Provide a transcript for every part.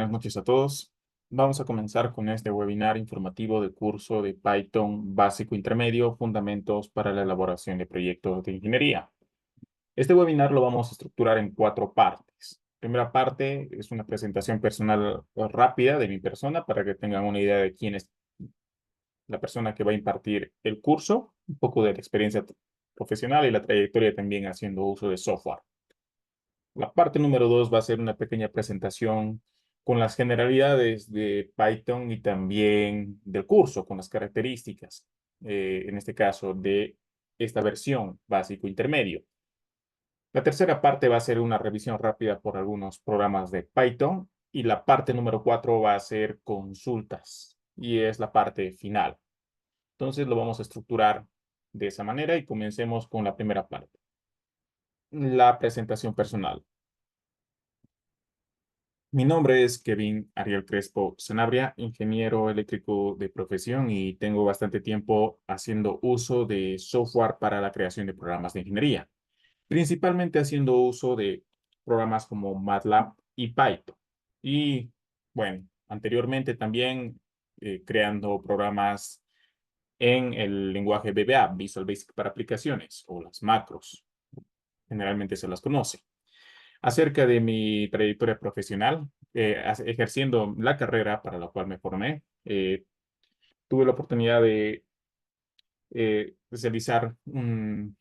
Buenas noches a todos. Vamos a comenzar con este webinar informativo del curso de Python básico intermedio, fundamentos para la elaboración de proyectos de ingeniería. Este webinar lo vamos a estructurar en 4 partes. Primera parte es una presentación personal rápida de mi persona para que tengan una idea de quién es la persona que va a impartir el curso, un poco de la experiencia profesional y la trayectoria también haciendo uso de software. La parte número 2 va a ser una pequeña presentación con las generalidades de Python y también del curso, con las características, en este caso, de esta versión básico intermedio. La tercera parte va a ser una revisión rápida por algunos programas de Python y la parte número 4 va a ser consultas y es la parte final. Entonces lo vamos a estructurar de esa manera y comencemos con la primera parte, la presentación personal. Mi nombre es Kevin Ariel Crespo Sanabria, ingeniero eléctrico de profesión y tengo bastante tiempo haciendo uso de software para la creación de programas de ingeniería, principalmente haciendo uso de programas como MATLAB y Python. Y bueno, anteriormente también creando programas en el lenguaje VBA, Visual Basic para aplicaciones, o las macros, generalmente se las conoce. Acerca de mi trayectoria profesional, ejerciendo la carrera para la cual me formé, tuve la oportunidad de realizar un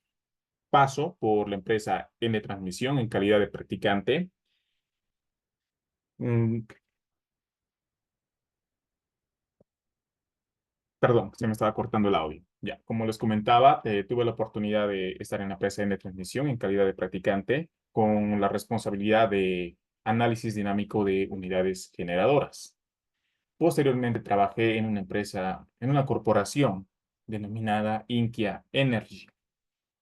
paso por la empresa N Transmisión en calidad de practicante. Mm, Perdón, se me estaba cortando el audio. Ya, como les comentaba, tuve la oportunidad de estar en la empresa N Transmisión en calidad de practicante con la responsabilidad de análisis dinámico de unidades generadoras. Posteriormente trabajé en una empresa, en una corporación denominada Inkia Energy,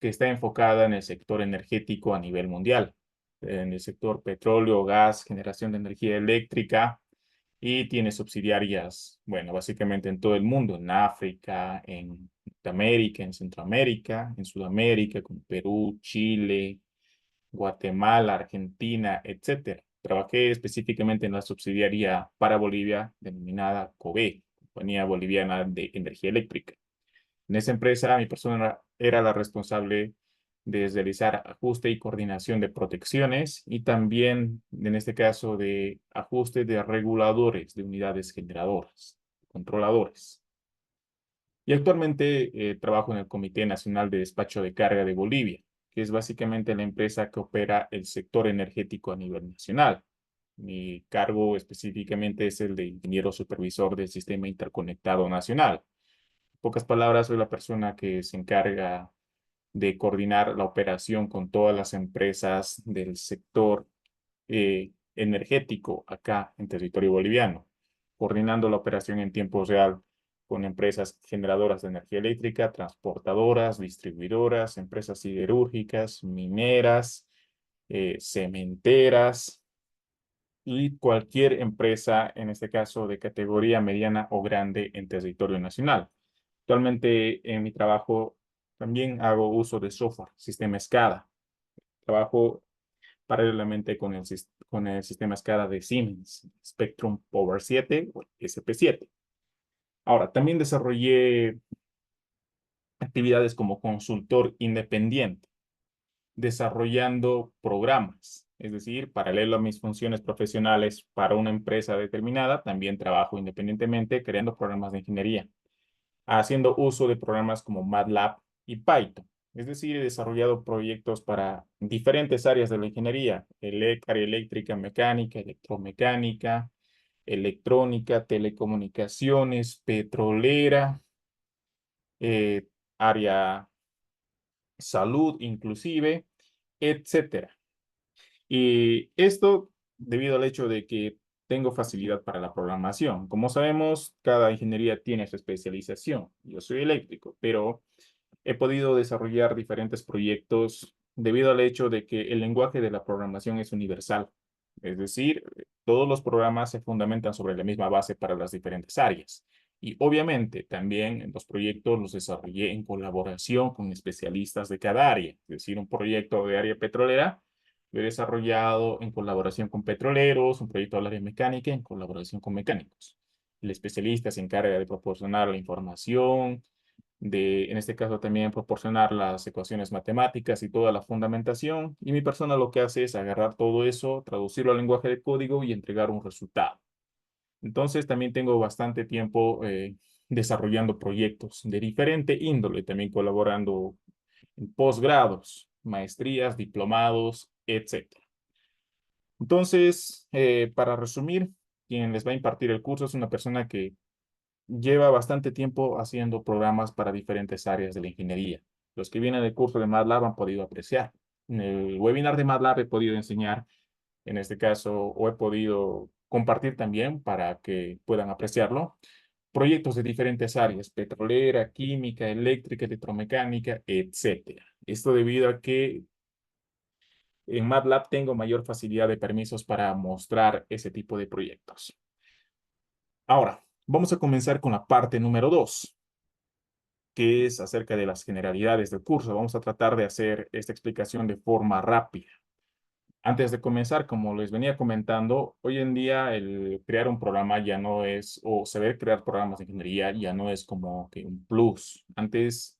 que está enfocada en el sector energético a nivel mundial, en el sector petróleo, gas, generación de energía eléctrica, y tiene subsidiarias, bueno, básicamente en todo el mundo, en África, en Norteamérica, en Centroamérica, en Sudamérica, como Perú, Chile, Guatemala, Argentina, etcétera. Trabajé específicamente en la subsidiaria para Bolivia denominada COBE, Compañía Boliviana de Energía Eléctrica. En esa empresa, mi persona era la responsable de realizar ajuste y coordinación de protecciones y también, en este caso, de ajuste de reguladores de unidades generadoras, controladores. Y actualmente trabajo en el Comité Nacional de Despacho de Carga de Bolivia, que es básicamente la empresa que opera el sector energético a nivel nacional. Mi cargo específicamente es el de ingeniero supervisor del Sistema Interconectado Nacional. En pocas palabras, soy la persona que se encarga de coordinar la operación con todas las empresas del sector energético acá en territorio boliviano, coordinando la operación en tiempo real con empresas generadoras de energía eléctrica, transportadoras, distribuidoras, empresas siderúrgicas, mineras, cementeras y cualquier empresa, en este caso de categoría mediana o grande en territorio nacional. Actualmente en mi trabajo también hago uso de software, sistema SCADA. Trabajo paralelamente con el sistema SCADA de Siemens, Spectrum Power 7 o SP7. Ahora, también desarrollé actividades como consultor independiente, desarrollando programas. Es decir, paralelo a mis funciones profesionales para una empresa determinada, también trabajo independientemente creando programas de ingeniería, haciendo uso de programas como MATLAB y Python. Es decir, he desarrollado proyectos para diferentes áreas de la ingeniería, área eléctrica, mecánica, electromecánica, electrónica, telecomunicaciones, petrolera, eh, área salud inclusive, etcétera. Y esto debido al hecho de que tengo facilidad para la programación. Como sabemos, cada ingeniería tiene su especialización. Yo soy eléctrico, pero he podido desarrollar diferentes proyectos debido al hecho de que el lenguaje de la programación es universal. Es decir, todos los programas se fundamentan sobre la misma base para las diferentes áreas. Y obviamente también los proyectos los desarrollé en colaboración con especialistas de cada área. Es decir, un proyecto de área petrolera Lo he desarrollado en colaboración con petroleros, un proyecto de área mecánica en colaboración con mecánicos. El especialista se encarga de proporcionar la información, en este caso también proporcionar las ecuaciones matemáticas y toda la fundamentación. Y mi persona lo que hace es agarrar todo eso, traducirlo al lenguaje de código y entregar un resultado. Entonces también tengo bastante tiempo desarrollando proyectos de diferente índole, también colaborando en posgrados, maestrías, diplomados, etcétera. Entonces, para resumir, quien les va a impartir el curso es una persona que lleva bastante tiempo haciendo programas para diferentes áreas de la ingeniería. Los que vienen del curso de MATLAB han podido apreciar. En el webinar de MATLAB he podido enseñar, en este caso, o he podido compartir también para que puedan apreciarlo, proyectos de diferentes áreas, petrolera, química, eléctrica, electromecánica, etcétera. Esto debido a que en MATLAB tengo mayor facilidad de permisos para mostrar ese tipo de proyectos. Ahora, vamos a comenzar con la parte número 2, que es acerca de las generalidades del curso. Vamos a tratar de hacer esta explicación de forma rápida. Antes de comenzar, como les venía comentando, hoy en día el crear un programa ya no es, o saber crear programas de ingeniería ya no es como que un plus. Antes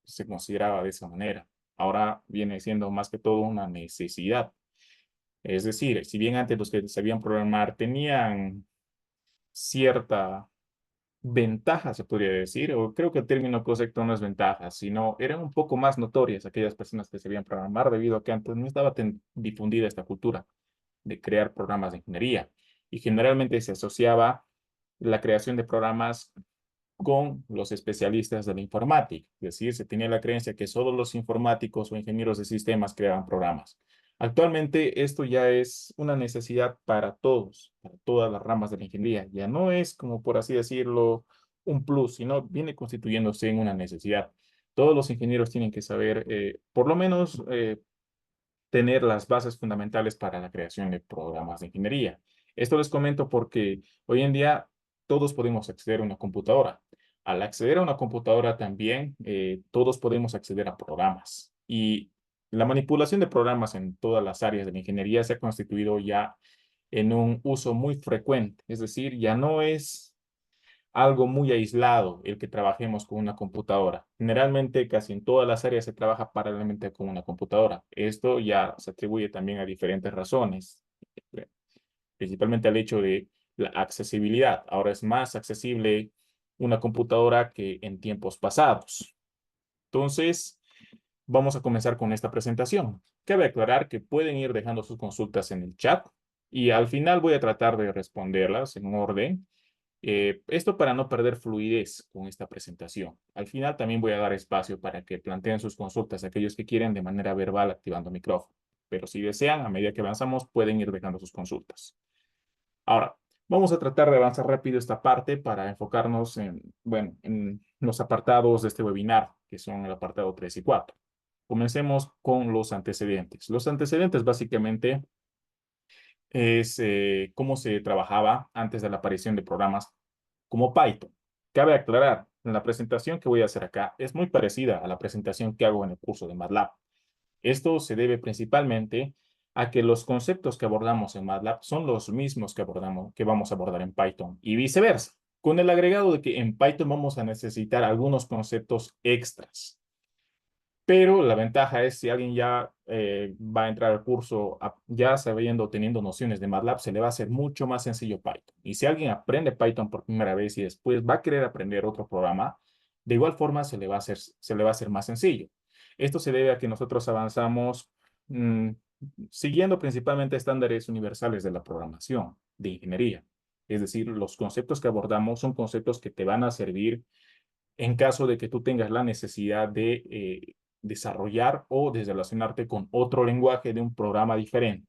se consideraba de esa manera. Ahora viene siendo más que todo una necesidad. Es decir, si bien antes los que sabían programar tenían cierta ventaja, se podría decir, o creo que el término correcto no es ventaja, sino eran un poco más notorias aquellas personas que sabían programar debido a que antes no estaba tan difundida esta cultura de crear programas de ingeniería y generalmente se asociaba la creación de programas con los especialistas de la informática. Es decir, se tenía la creencia que solo los informáticos o ingenieros de sistemas creaban programas. Actualmente esto ya es una necesidad para todos, para todas las ramas de la ingeniería. Ya no es como por así decirlo un plus, sino viene constituyéndose en una necesidad. Todos los ingenieros tienen que saber, por lo menos, tener las bases fundamentales para la creación de programas de ingeniería. Esto les comento porque hoy en día todos podemos acceder a una computadora. Al acceder a una computadora también, todos podemos acceder a programas. Y la manipulación de programas en todas las áreas de la ingeniería se ha constituido ya en un uso muy frecuente. Es decir, ya no es algo muy aislado el que trabajemos con una computadora. Generalmente, casi en todas las áreas se trabaja paralelamente con una computadora. Esto ya se atribuye también a diferentes razones, principalmente al hecho de la accesibilidad. Ahora es más accesible una computadora que en tiempos pasados. Entonces, vamos a comenzar con esta presentación. Cabe aclarar que pueden ir dejando sus consultas en el chat y al final voy a tratar de responderlas en orden. Esto para no perder fluidez con esta presentación. Al final también voy a dar espacio para que planteen sus consultas aquellos que quieren de manera verbal activando micrófono. Pero si desean, a medida que avanzamos, pueden ir dejando sus consultas. Ahora, vamos a tratar de avanzar rápido esta parte para enfocarnos en, bueno, en los apartados de este webinar, que son el apartado 3 y 4. Comencemos con los antecedentes. Los antecedentes básicamente es cómo se trabajaba antes de la aparición de programas como Python. Cabe aclarar, la presentación que voy a hacer acá es muy parecida a la presentación que hago en el curso de MATLAB. Esto se debe principalmente a que los conceptos que abordamos en MATLAB son los mismos que vamos a abordar en Python y viceversa, con el agregado de que en Python vamos a necesitar algunos conceptos extras. Pero la ventaja es si alguien ya va a entrar al curso ya sabiendo, teniendo nociones de MATLAB, se le va a hacer mucho más sencillo Python. Y si alguien aprende Python por primera vez y después va a querer aprender otro programa, de igual forma se le va a hacer más sencillo. Esto se debe a que nosotros avanzamos mm, siguiendo principalmente estándares universales de la programación, de ingeniería. Es decir, los conceptos que abordamos son conceptos que te van a servir en caso de que tú tengas la necesidad de desarrollar o de relacionarte con otro lenguaje de un programa diferente.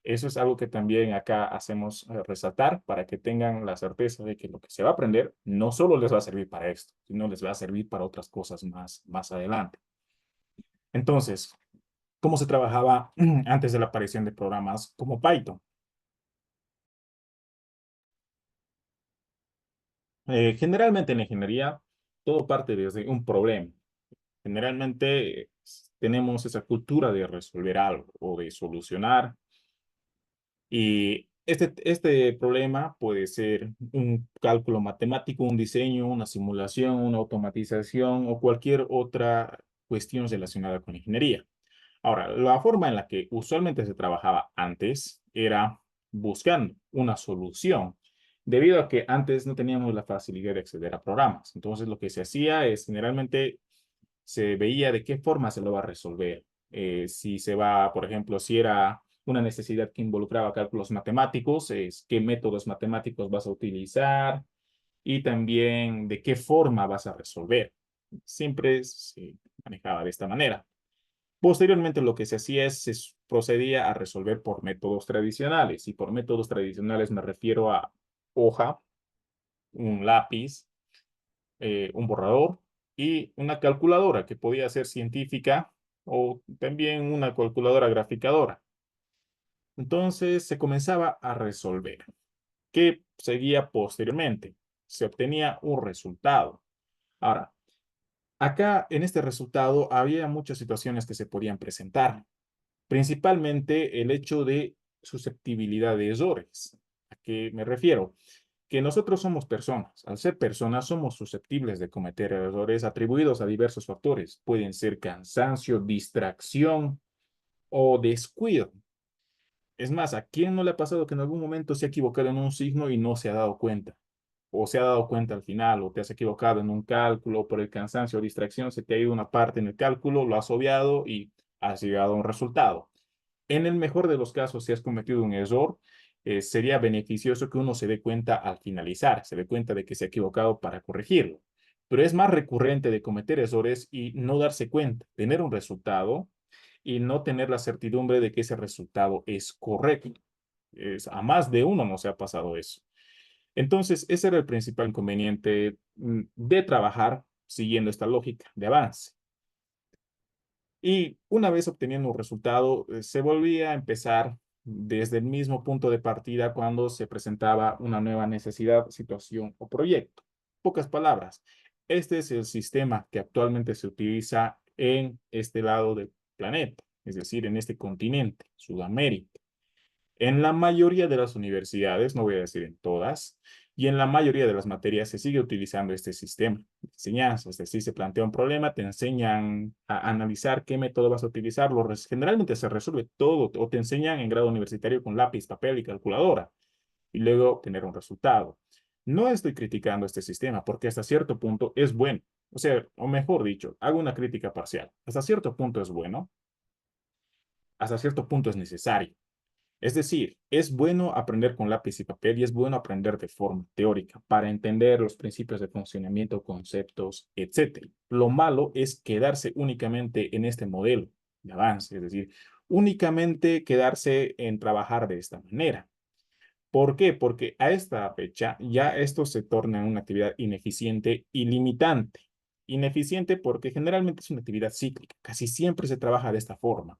Eso es algo que también acá hacemos resaltar para que tengan la certeza de que lo que se va a aprender no solo les va a servir para esto, sino les va a servir para otras cosas más adelante. Entonces, ¿cómo se trabajaba antes de la aparición de programas como Python? Generalmente en la ingeniería todo parte desde un problema. Generalmente tenemos esa cultura de resolver algo o de solucionar. Y este problema puede ser un cálculo matemático, un diseño, una simulación, una automatización o cualquier otra cuestión relacionada con ingeniería. Ahora, la forma en la que usualmente se trabajaba antes era buscando una solución, debido a que antes no teníamos la facilidad de acceder a programas. Entonces, lo que se hacía es generalmente se veía de qué forma se lo va a resolver. Si se va, por ejemplo, si era una necesidad que involucraba cálculos matemáticos, es qué métodos matemáticos vas a utilizar y también de qué forma vas a resolver. Siempre se manejaba de esta manera. Posteriormente, lo que se hacía es, se procedía a resolver por métodos tradicionales, y por métodos tradicionales me refiero a hoja, un lápiz, un borrador y una calculadora que podía ser científica o también una calculadora graficadora. Entonces se comenzaba a resolver. ¿Qué seguía posteriormente? Se obtenía un resultado. Ahora, acá en este resultado había muchas situaciones que se podían presentar, principalmente el hecho de susceptibilidad de errores. ¿A qué me refiero? Que nosotros somos personas. Al ser personas, somos susceptibles de cometer errores atribuidos a diversos factores. Pueden ser cansancio, distracción o descuido. Es más, ¿a quién no le ha pasado que en algún momento se ha equivocado en un signo y no se ha dado cuenta? O se ha dado cuenta al final, o te has equivocado en un cálculo por el cansancio o distracción, se te ha ido una parte en el cálculo, lo has obviado y has llegado a un resultado. En el mejor de los casos, si has cometido un error, sería beneficioso que uno se dé cuenta al finalizar, se dé cuenta de que se ha equivocado para corregirlo. Pero es más recurrente de cometer errores y no darse cuenta, tener un resultado y no tener la certidumbre de que ese resultado es correcto. A más de uno no se ha pasado eso. Entonces, ese era el principal inconveniente de trabajar siguiendo esta lógica de avance. Y una vez obteniendo un resultado, se volvía a empezar desde el mismo punto de partida cuando se presentaba una nueva necesidad, situación o proyecto. Pocas palabras, este es el sistema que actualmente se utiliza en este lado del planeta, es decir, en este continente, Sudamérica. En la mayoría de las universidades, no voy a decir en todas, y en la mayoría de las materias se sigue utilizando este sistema de enseñanza. Es decir, se plantea un problema, te enseñan a analizar qué método vas a utilizar. Generalmente se resuelve todo, o te enseñan en grado universitario con lápiz, papel y calculadora, y luego tener un resultado. No estoy criticando este sistema porque hasta cierto punto es bueno. O sea, o mejor dicho, hago una crítica parcial. Hasta cierto punto es bueno, hasta cierto punto es necesario. Es decir, es bueno aprender con lápiz y papel y es bueno aprender de forma teórica para entender los principios de funcionamiento, conceptos, etcétera. Lo malo es quedarse únicamente en este modelo de avance, es decir, únicamente quedarse en trabajar de esta manera. ¿Por qué? Porque a esta fecha ya esto se torna una actividad ineficiente y limitante. Ineficiente porque generalmente es una actividad cíclica, casi siempre se trabaja de esta forma.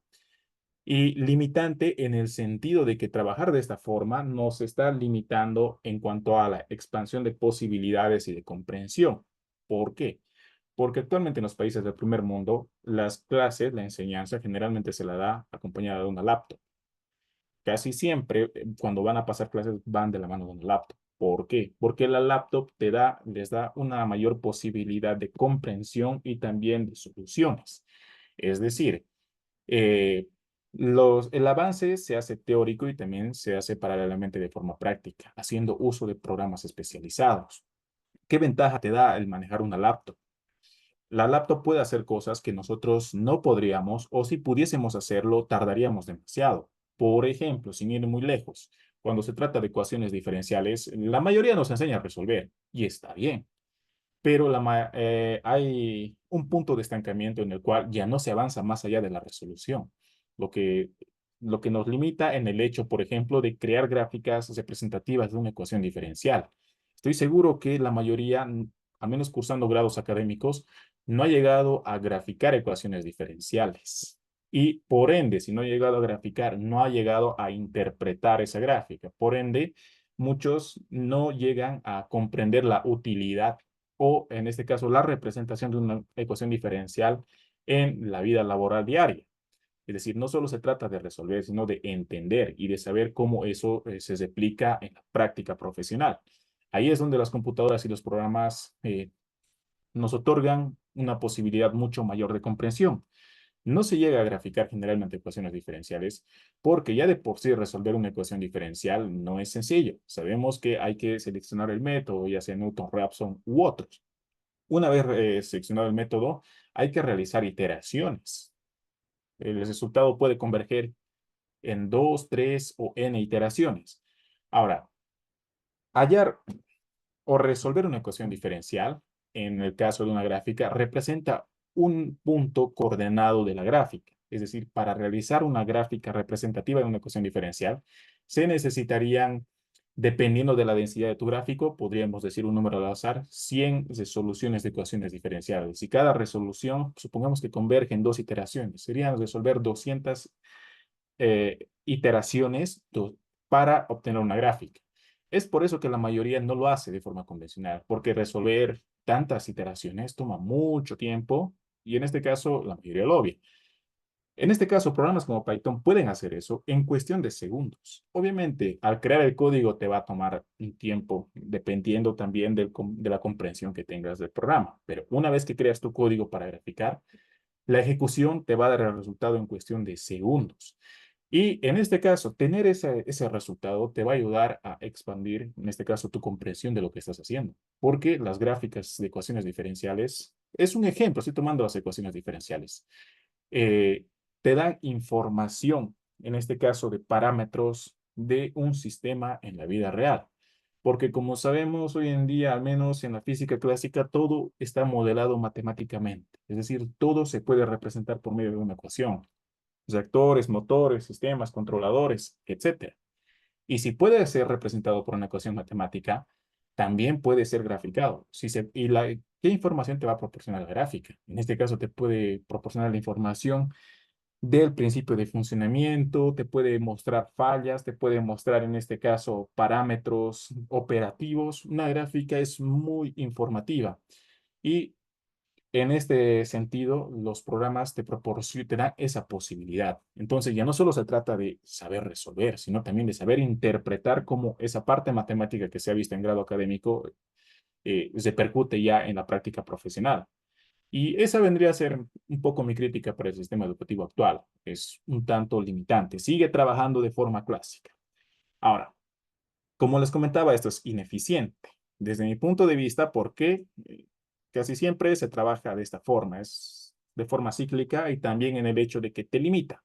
Y limitante en el sentido de que trabajar de esta forma nos está limitando en cuanto a la expansión de posibilidades y de comprensión. ¿Por qué? Porque actualmente en los países del primer mundo, las clases, la enseñanza generalmente se la da acompañada de una laptop. Casi siempre, cuando van a pasar clases, van de la mano de una laptop. ¿Por qué? Porque la laptop les da una mayor posibilidad de comprensión y también de soluciones. Es decir, eh, el avance se hace teórico y también se hace paralelamente de forma práctica, haciendo uso de programas especializados. ¿Qué ventaja te da el manejar una laptop? La laptop puede hacer cosas que nosotros no podríamos, o si pudiésemos hacerlo, tardaríamos demasiado. Por ejemplo, sin ir muy lejos, cuando se trata de ecuaciones diferenciales, la mayoría nos enseña a resolver y está bien, pero hay un punto de estancamiento en el cual ya no se avanza más allá de la resolución, lo que, lo que nos limita en el hecho, por ejemplo, de crear gráficas representativas de una ecuación diferencial. Estoy seguro que la mayoría, al menos cursando grados académicos, no ha llegado a graficar ecuaciones diferenciales. Y por ende, si no ha llegado a graficar, no ha llegado a interpretar esa gráfica. Por ende, muchos no llegan a comprender la utilidad o en este caso la representación de una ecuación diferencial en la vida laboral diaria. Es decir, no solo se trata de resolver, sino de entender y de saber cómo eso se replica en la práctica profesional. Ahí es donde las computadoras y los programas nos otorgan una posibilidad mucho mayor de comprensión. No se llega a graficar generalmente ecuaciones diferenciales porque ya de por sí resolver una ecuación diferencial no es sencillo. Sabemos que hay que seleccionar el método, ya sea Newton-Raphson u otros. Una vez seleccionado el método, hay que realizar iteraciones. El resultado puede converger en dos, tres o n iteraciones. Ahora, hallar o resolver una ecuación diferencial, en el caso de una gráfica, representa un punto coordenado de la gráfica. Es decir, para realizar una gráfica representativa de una ecuación diferencial, se necesitarían, dependiendo de la densidad de tu gráfico, podríamos decir un número al azar, 100 resoluciones de ecuaciones diferenciales. Y cada resolución, supongamos que converge en dos iteraciones, serían resolver 200 iteraciones para obtener una gráfica. Es por eso que la mayoría no lo hace de forma convencional, porque resolver tantas iteraciones toma mucho tiempo y en este caso la mayoría lo obvia. En este caso, programas como Python pueden hacer eso en cuestión de segundos. Obviamente, al crear el código te va a tomar un tiempo, dependiendo también de la comprensión que tengas del programa. Pero una vez que creas tu código para graficar, la ejecución te va a dar el resultado en cuestión de segundos. Y en este caso, tener ese resultado te va a ayudar a expandir, en este caso, tu comprensión de lo que estás haciendo. Porque las gráficas de ecuaciones diferenciales, es un ejemplo, estoy tomando las ecuaciones diferenciales, eh, te dan información, en este caso, de parámetros de un sistema en la vida real. Porque como sabemos hoy en día, al menos en la física clásica, todo está modelado matemáticamente. Es decir, todo se puede representar por medio de una ecuación. Reactores, motores, sistemas, controladores, etcétera. Y si puede ser representado por una ecuación matemática, también puede ser graficado. ¿Qué información te va a proporcionar la gráfica? En este caso, te puede proporcionar la información del principio de funcionamiento, te puede mostrar fallas, te puede mostrar en este caso parámetros operativos. Una gráfica es muy informativa y en este sentido los programas te dan esa posibilidad. Entonces ya no solo se trata de saber resolver, sino también de saber interpretar cómo esa parte matemática que se ha visto en grado académico se percute ya en la práctica profesional. Y esa vendría a ser un poco mi crítica para el sistema educativo actual. Es un tanto limitante. Sigue trabajando de forma clásica. Ahora, como les comentaba, esto es ineficiente. Desde mi punto de vista, porque casi siempre se trabaja de esta forma. Es de forma cíclica y también en el hecho de que te limita.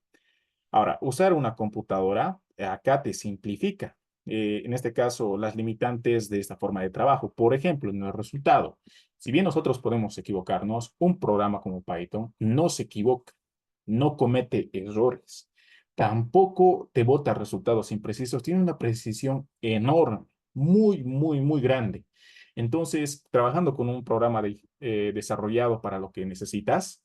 Ahora, usar una computadora acá te simplifica. En este caso, las limitantes de esta forma de trabajo. Por ejemplo, en el resultado. Si bien nosotros podemos equivocarnos, un programa como Python no se equivoca, no comete errores. Tampoco te bota resultados imprecisos. Tiene una precisión enorme, muy, muy, muy grande. Entonces, trabajando con un programa desarrollado para lo que necesitas,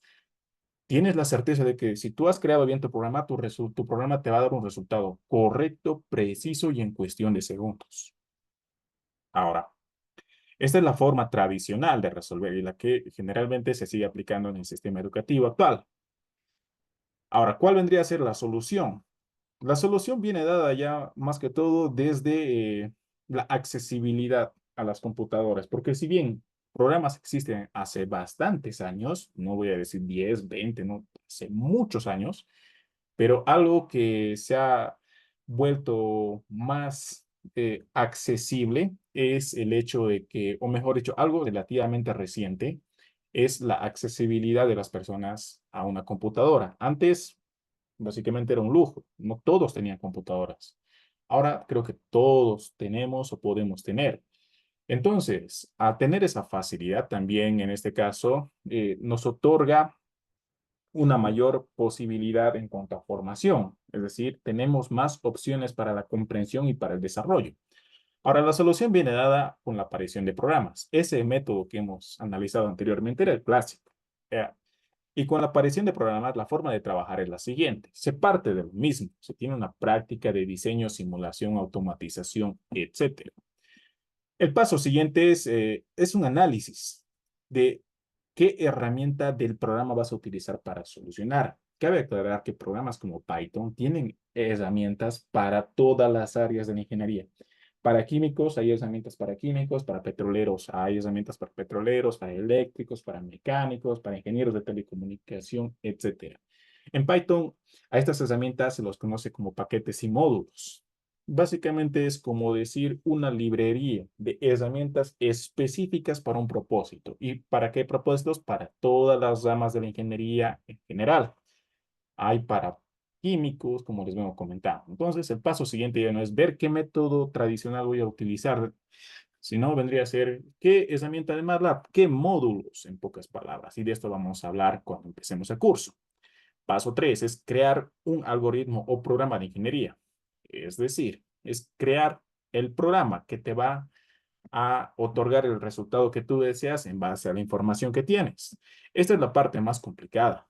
tienes la certeza de que si tú has creado bien tu programa, tu programa te va a dar un resultado correcto, preciso y en cuestión de segundos. Ahora, esta es la forma tradicional de resolver y la que generalmente se sigue aplicando en el sistema educativo actual. Ahora, ¿cuál vendría a ser la solución? La solución viene dada ya más que todo desde la accesibilidad a las computadoras, porque si bien programas existen hace bastantes años, no voy a decir 10, 20, no, hace muchos años, pero algo que se ha vuelto más accesible es el hecho de que, o mejor dicho, algo relativamente reciente, es la accesibilidad de las personas a una computadora. Antes, básicamente era un lujo, no todos tenían computadoras. Ahora creo que todos tenemos o podemos tener. Entonces, a tener esa facilidad también, en este caso, nos otorga una mayor posibilidad en cuanto a formación, es decir, tenemos más opciones para la comprensión y para el desarrollo. Ahora, la solución viene dada con la aparición de programas. Ese método que hemos analizado anteriormente era el clásico. Eh, Y con la aparición de programas, la forma de trabajar es la siguiente. Se parte de lo mismo. Se tiene una práctica de diseño, simulación, automatización, etcétera. El paso siguiente es un análisis de ¿qué herramienta del programa vas a utilizar para solucionar? Cabe aclarar que programas como Python tienen herramientas para todas las áreas de la ingeniería. Para químicos hay herramientas para químicos, para petroleros hay herramientas para petroleros, para eléctricos, para mecánicos, para ingenieros de telecomunicación, etcétera. En Python, a estas herramientas se los conoce como paquetes y módulos. Básicamente es como decir una librería de herramientas específicas para un propósito. ¿Y para qué propósitos? Para todas las ramas de la ingeniería en general. Hay para químicos, como les vengo comentando. Entonces, el paso siguiente ya no es ver qué método tradicional voy a utilizar, sino vendría a ser qué herramienta de MATLAB, qué módulos, en pocas palabras. Y de esto vamos a hablar cuando empecemos el curso. Paso 3 es crear un algoritmo o programa de ingeniería. Es decir, es crear el programa que te va a otorgar el resultado que tú deseas en base a la información que tienes. Esta es la parte más complicada.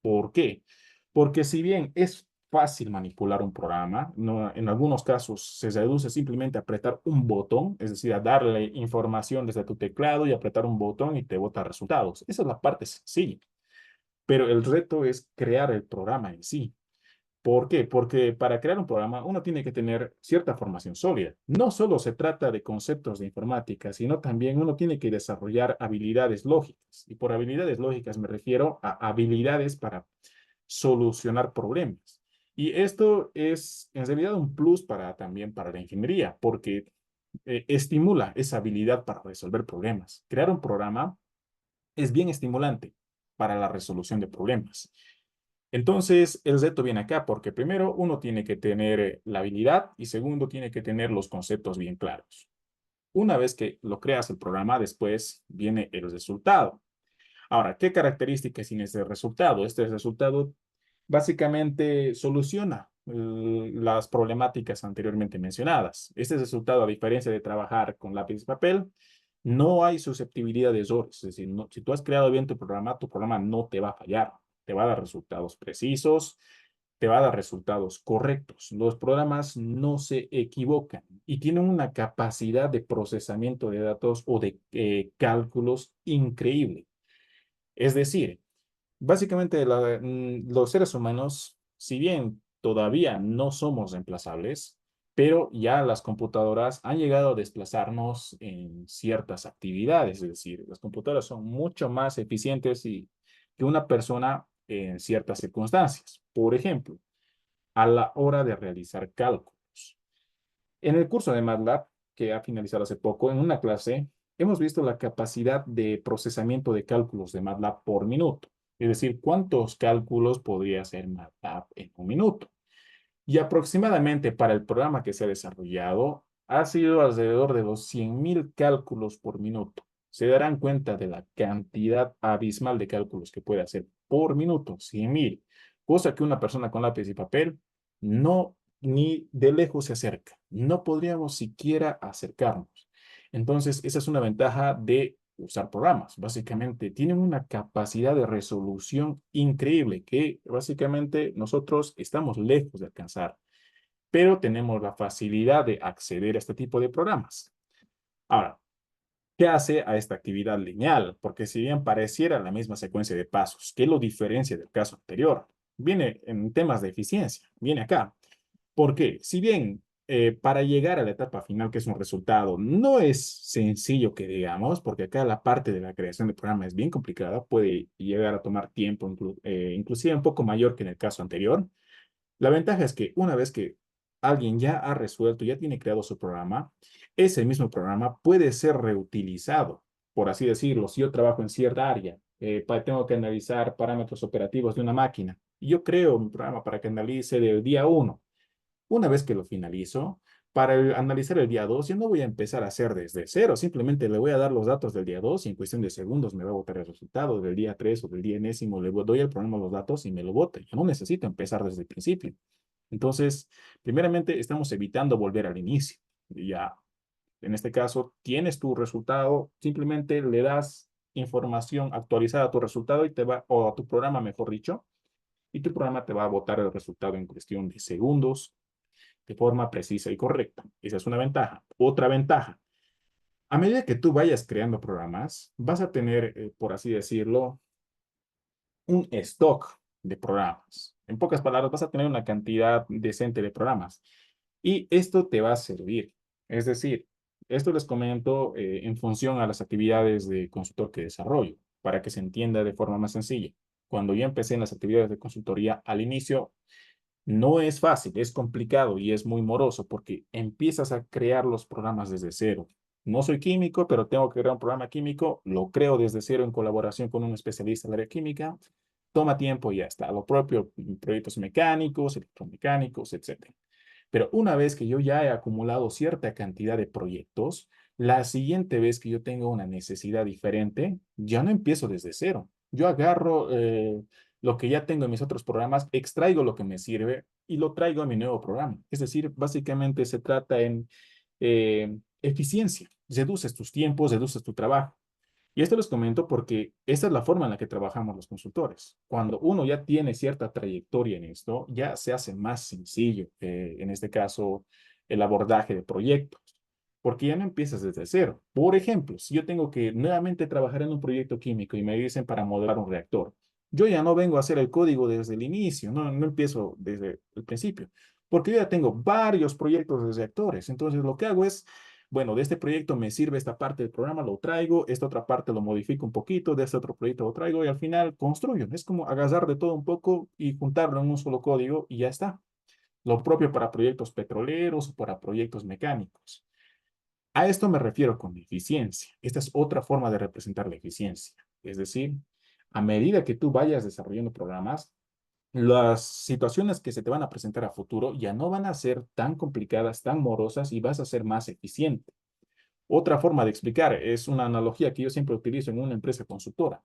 ¿Por qué? Porque si bien es fácil manipular un programa, no, en algunos casos se reduce simplemente a apretar un botón, es decir, a darle información desde tu teclado y apretar un botón y te bota resultados. Esa es la parte sencilla. Pero el reto es crear el programa en sí. ¿Por qué? Porque para crear un programa uno tiene que tener cierta formación sólida. No solo se trata de conceptos de informática, sino también uno tiene que desarrollar habilidades lógicas. Y por habilidades lógicas me refiero a habilidades para solucionar problemas. Y esto es en realidad un plus también para la ingeniería, porque estimula esa habilidad para resolver problemas. Crear un programa es bien estimulante para la resolución de problemas. Entonces, el reto viene acá, porque primero uno tiene que tener la habilidad y segundo tiene que tener los conceptos bien claros. Una vez que lo creas el programa, después viene el resultado. Ahora, ¿qué características tiene este resultado? Este resultado básicamente soluciona las problemáticas anteriormente mencionadas. Este resultado, a diferencia de trabajar con lápiz y papel, no hay susceptibilidad de errores. Es decir, si tú has creado bien tu programa no te va a fallar. Te va a dar resultados precisos, te va a dar resultados correctos. Los programas no se equivocan y tienen una capacidad de procesamiento de datos o de cálculos increíble. Es decir, básicamente los seres humanos, si bien todavía no somos reemplazables, pero ya las computadoras han llegado a desplazarnos en ciertas actividades. Es decir, las computadoras son mucho más eficientes que una persona en ciertas circunstancias. Por ejemplo, a la hora de realizar cálculos. En el curso de MATLAB, que ha finalizado hace poco, en una clase, hemos visto la capacidad de procesamiento de cálculos de MATLAB por minuto. Es decir, cuántos cálculos podría hacer MATLAB en un minuto. Y aproximadamente para el programa que se ha desarrollado, ha sido alrededor de los 100.000 cálculos por minuto. Se darán cuenta de la cantidad abismal de cálculos que puede hacer por minuto, 100.000, cosa que una persona con lápiz y papel no ni de lejos se acerca. No podríamos siquiera acercarnos. Entonces, esa es una ventaja de usar programas. Básicamente, tienen una capacidad de resolución increíble que básicamente nosotros estamos lejos de alcanzar, pero tenemos la facilidad de acceder a este tipo de programas. Ahora, ¿qué hace a esta actividad lineal? Porque si bien pareciera la misma secuencia de pasos, ¿qué lo diferencia del caso anterior? Viene en temas de eficiencia, viene acá. Porque si bien para llegar a la etapa final, que es un resultado, no es sencillo que digamos, porque acá la parte de la creación del programa es bien complicada, puede llegar a tomar tiempo, inclusive un poco mayor que en el caso anterior. La ventaja es que una vez que alguien ya ha resuelto, ya tiene creado su programa, ese mismo programa puede ser reutilizado, por así decirlo. Si yo trabajo en cierta área, tengo que analizar parámetros operativos de una máquina, y yo creo un programa para que analice del día uno. Una vez que lo finalizo, para analizar el día 2, yo no voy a empezar a hacer desde cero, simplemente le voy a dar los datos del día 2 y en cuestión de segundos me va a botar el resultado del día 3 o del día enésimo, le doy al programa los datos y me lo bota. Yo no necesito empezar desde el principio. Entonces, primeramente, estamos evitando volver al inicio. Ya, en este caso, tienes tu resultado, simplemente le das información actualizada a tu resultado y o a tu programa, mejor dicho, y tu programa te va a botar el resultado en cuestión de segundos de forma precisa y correcta. Esa es una ventaja. Otra ventaja, A medida que tú vayas creando programas, vas a tener, por así decirlo, un stock de programas. En pocas palabras, vas a tener una cantidad decente de programas. Y esto te va a servir. Es decir, esto les comento en función a las actividades de consultor que desarrollo, para que se entienda de forma más sencilla. Cuando yo empecé en las actividades de consultoría, al inicio no es fácil, es complicado y es muy moroso porque empiezas a crear los programas desde cero. No soy químico, pero tengo que crear un programa químico, lo creo desde cero en colaboración con un especialista del área química, toma tiempo y ya está. Lo propio, proyectos mecánicos, electromecánicos, etcétera. Pero una vez que yo ya he acumulado cierta cantidad de proyectos, la siguiente vez que yo tengo una necesidad diferente, ya no empiezo desde cero. Yo agarro lo que ya tengo en mis otros programas, extraigo lo que me sirve y lo traigo a mi nuevo programa. Es decir, básicamente se trata en eficiencia. Reduces tus tiempos, reduces tu trabajo. Y esto les comento porque esta es la forma en la que trabajamos los consultores. Cuando uno ya tiene cierta trayectoria en esto, ya se hace más sencillo, en este caso, el abordaje de proyectos, porque ya no empiezas desde cero. Por ejemplo, si yo tengo que nuevamente trabajar en un proyecto químico y me dicen para modelar un reactor, yo ya no vengo a hacer el código desde el inicio, no empiezo desde el principio, porque yo ya tengo varios proyectos de reactores. Entonces, lo que hago es bueno, de este proyecto me sirve esta parte del programa, lo traigo, esta otra parte lo modifico un poquito, de este otro proyecto lo traigo y al final construyo. Es como agarrar de todo un poco y juntarlo en un solo código y ya está. Lo propio para proyectos petroleros o para proyectos mecánicos. A esto me refiero con eficiencia. Esta es otra forma de representar la eficiencia. Es decir, a medida que tú vayas desarrollando programas, las situaciones que se te van a presentar a futuro ya no van a ser tan complicadas, tan morosas y vas a ser más eficiente. Otra forma de explicar es una analogía que yo siempre utilizo en una empresa consultora,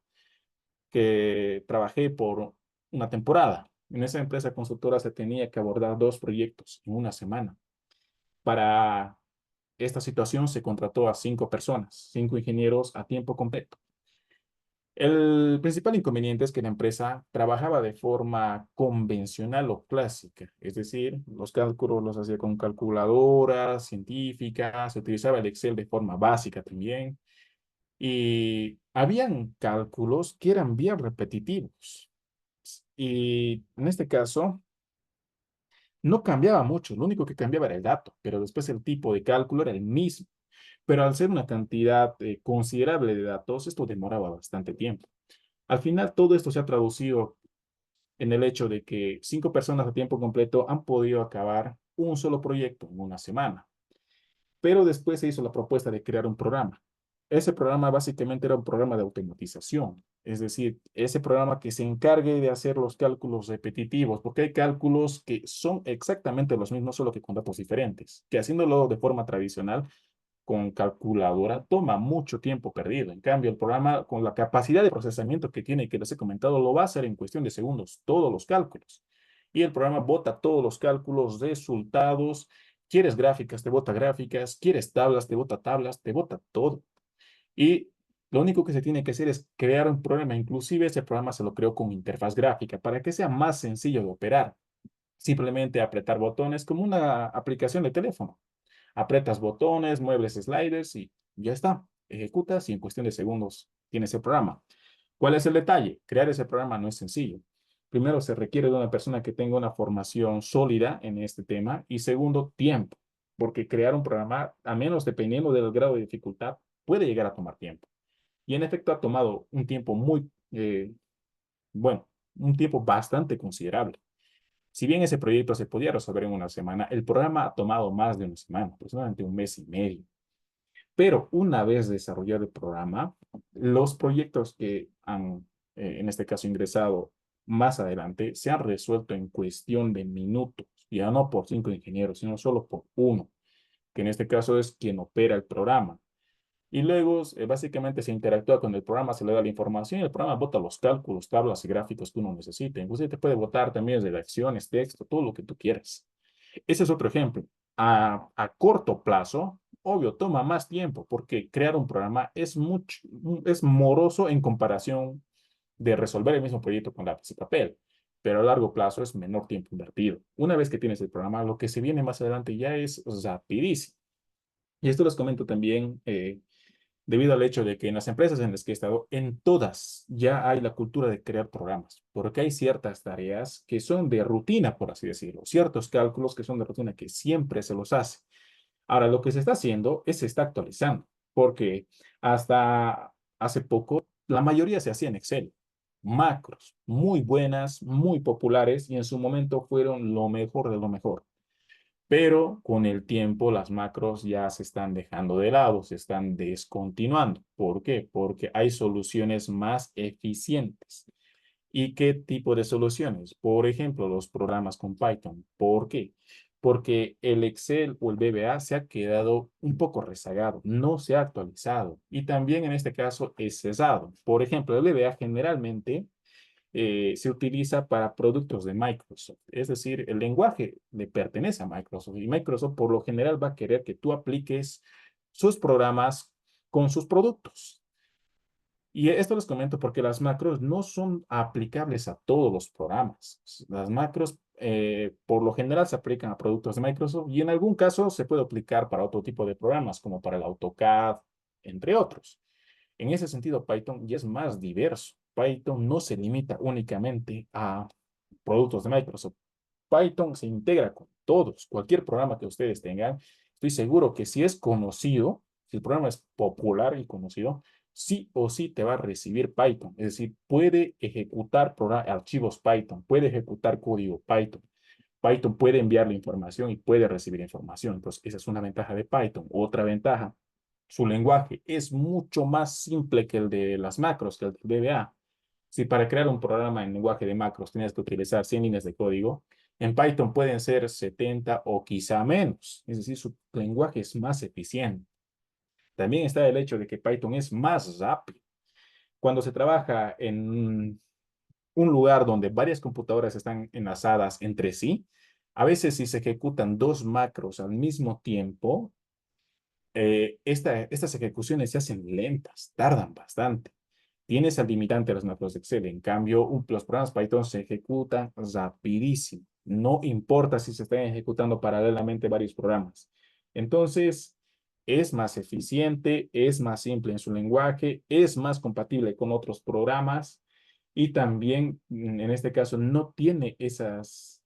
que trabajé por una temporada. En esa empresa consultora se tenía que abordar dos proyectos en una semana. Para esta situación se contrató a 5 personas, 5 ingenieros a tiempo completo. El principal inconveniente es que la empresa trabajaba de forma convencional o clásica, es decir, los cálculos los hacía con calculadoras científicas, se utilizaba el Excel de forma básica también. Y habían cálculos que eran bien repetitivos. Y en este caso, no cambiaba mucho. Lo único que cambiaba era el dato, pero después el tipo de cálculo era el mismo. Pero al ser una cantidad considerable de datos, esto demoraba bastante tiempo. Al final, todo esto se ha traducido en el hecho de que 5 personas a tiempo completo han podido acabar un solo proyecto en una semana. Pero después se hizo la propuesta de crear un programa. Ese programa básicamente era un programa de automatización, es decir, ese programa que se encargue de hacer los cálculos repetitivos, porque hay cálculos que son exactamente los mismos, solo que con datos diferentes, que haciéndolo de forma tradicional con calculadora toma mucho tiempo perdido. En cambio, el programa con la capacidad de procesamiento que tiene y que les he comentado lo va a hacer en cuestión de segundos, todos los cálculos. Y el programa bota todos los cálculos, resultados. ¿Quieres gráficas? Te bota gráficas. ¿Quieres tablas? Te bota tablas. Te bota todo. Y lo único que se tiene que hacer es crear un programa. Inclusive ese programa se lo creó con interfaz gráfica para que sea más sencillo de operar. Simplemente apretar botones como una aplicación de teléfono. Apretas botones, muebles sliders y ya está. Ejecutas y en cuestión de segundos tienes el programa. ¿Cuál es el detalle? Crear ese programa no es sencillo. Primero, se requiere de una persona que tenga una formación sólida en este tema y segundo, tiempo, porque crear un programa, a menos dependiendo del grado de dificultad, puede llegar a tomar tiempo. Y en efecto ha tomado un tiempo bueno, un tiempo bastante considerable. Si bien ese proyecto se podía resolver en una semana, el programa ha tomado más de una semana, aproximadamente un mes y medio. Pero una vez desarrollado el programa, los proyectos que han, en este caso, ingresado más adelante, se han resuelto en cuestión de minutos, ya no por 5 ingenieros, sino solo por uno, que en este caso es quien opera el programa. Y luego, básicamente, se interactúa con el programa, se le da la información y el programa bota los cálculos, tablas y gráficos que uno necesite. Inclusive te puede botar también redacciones, texto, todo lo que tú quieras. Ese es otro ejemplo. A corto plazo, obvio, toma más tiempo porque crear un programa es moroso en comparación de resolver el mismo proyecto con lápiz y papel, pero a largo plazo es menor tiempo invertido. Una vez que tienes el programa, lo que se viene más adelante ya es rapidísimo. Y esto les comento también debido al hecho de que en las empresas en las que he estado, en todas ya hay la cultura de crear programas, porque hay ciertas tareas que son de rutina, por así decirlo, ciertos cálculos que son de rutina que siempre se los hace. Ahora, lo que se está haciendo es se está actualizando, porque hasta hace poco la mayoría se hacía en Excel. Macros muy buenas, muy populares y en su momento fueron lo mejor de lo mejor. Pero con el tiempo las macros ya se están dejando de lado, se están descontinuando. ¿Por qué? Porque hay soluciones más eficientes. ¿Y qué tipo de soluciones? Por ejemplo, los programas con Python. ¿Por qué? Porque el Excel o el VBA se ha quedado un poco rezagado, no se ha actualizado y también en este caso es cesado. Por ejemplo, el VBA generalmente se utiliza para productos de Microsoft. Es decir, el lenguaje le pertenece a Microsoft y Microsoft por lo general va a querer que tú apliques sus programas con sus productos. Y esto les comento porque las macros no son aplicables a todos los programas. Las macros, por lo general, se aplican a productos de Microsoft y en algún caso se puede aplicar para otro tipo de programas, como para el AutoCAD, entre otros. En ese sentido, Python ya es más diverso. Python no se limita únicamente a productos de Microsoft. Python se integra con todos, cualquier programa que ustedes tengan. Estoy seguro que si es conocido, si el programa es popular y conocido, sí o sí te va a recibir Python. Es decir, puede ejecutar archivos Python, puede ejecutar código Python. Python puede enviarle información y puede recibir información. Entonces, esa es una ventaja de Python. Otra ventaja, su lenguaje es mucho más simple que el de las macros, que el del VBA. Si para crear un programa en lenguaje de macros tienes que utilizar 100 líneas de código, en Python pueden ser 70 o quizá menos. Es decir, su lenguaje es más eficiente. También está el hecho de que Python es más rápido. Cuando se trabaja en un lugar donde varias computadoras están enlazadas entre sí, a veces si se ejecutan dos macros al mismo tiempo, estas ejecuciones se hacen lentas, tardan bastante. Tienes el limitante de las macros de Excel. En cambio, los programas Python se ejecutan rapidísimo. No importa si se están ejecutando paralelamente varios programas. Entonces, es más eficiente, es más simple en su lenguaje, es más compatible con otros programas y también, en este caso, no tiene esas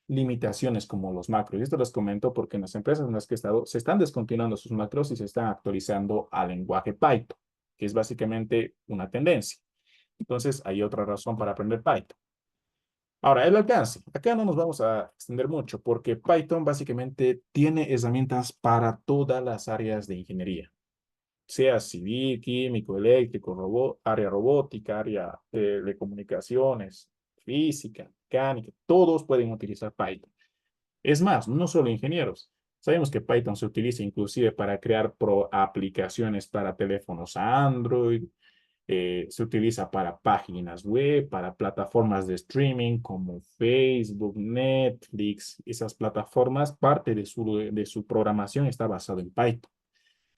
limitaciones como los macros. Y esto les comento porque en las empresas en las que he estado se están descontinuando sus macros y se están actualizando al lenguaje Python, que es básicamente una tendencia. Entonces, hay otra razón para aprender Python. Ahora, el alcance. Acá no nos vamos a extender mucho porque Python básicamente tiene herramientas para todas las áreas de ingeniería, sea civil, químico, eléctrico, área robótica, área de comunicaciones, física, mecánica, todos pueden utilizar Python. Es más, no solo ingenieros. Sabemos que Python se utiliza inclusive para crear aplicaciones para teléfonos Android, se utiliza para páginas web, para plataformas de streaming como Facebook, Netflix. Esas plataformas, parte de su programación está basado en Python.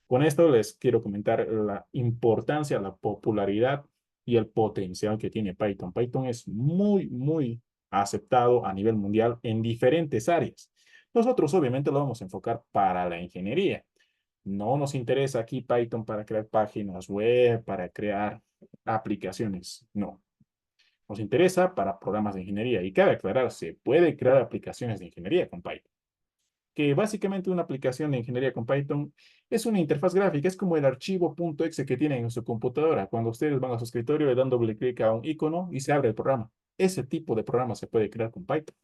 Con esto les quiero comentar la importancia, la popularidad y el potencial que tiene Python. Python es muy, muy aceptado a nivel mundial en diferentes áreas. Nosotros obviamente lo vamos a enfocar para la ingeniería. No nos interesa aquí Python para crear páginas web, para crear aplicaciones. No. Nos interesa para programas de ingeniería. Y cabe aclarar, se puede crear aplicaciones de ingeniería con Python, que básicamente una aplicación de ingeniería con Python es una interfaz gráfica, es como el archivo .exe que tienen en su computadora. Cuando ustedes van a su escritorio, le dan doble clic a un icono y se abre el programa. Ese tipo de programa se puede crear con Python.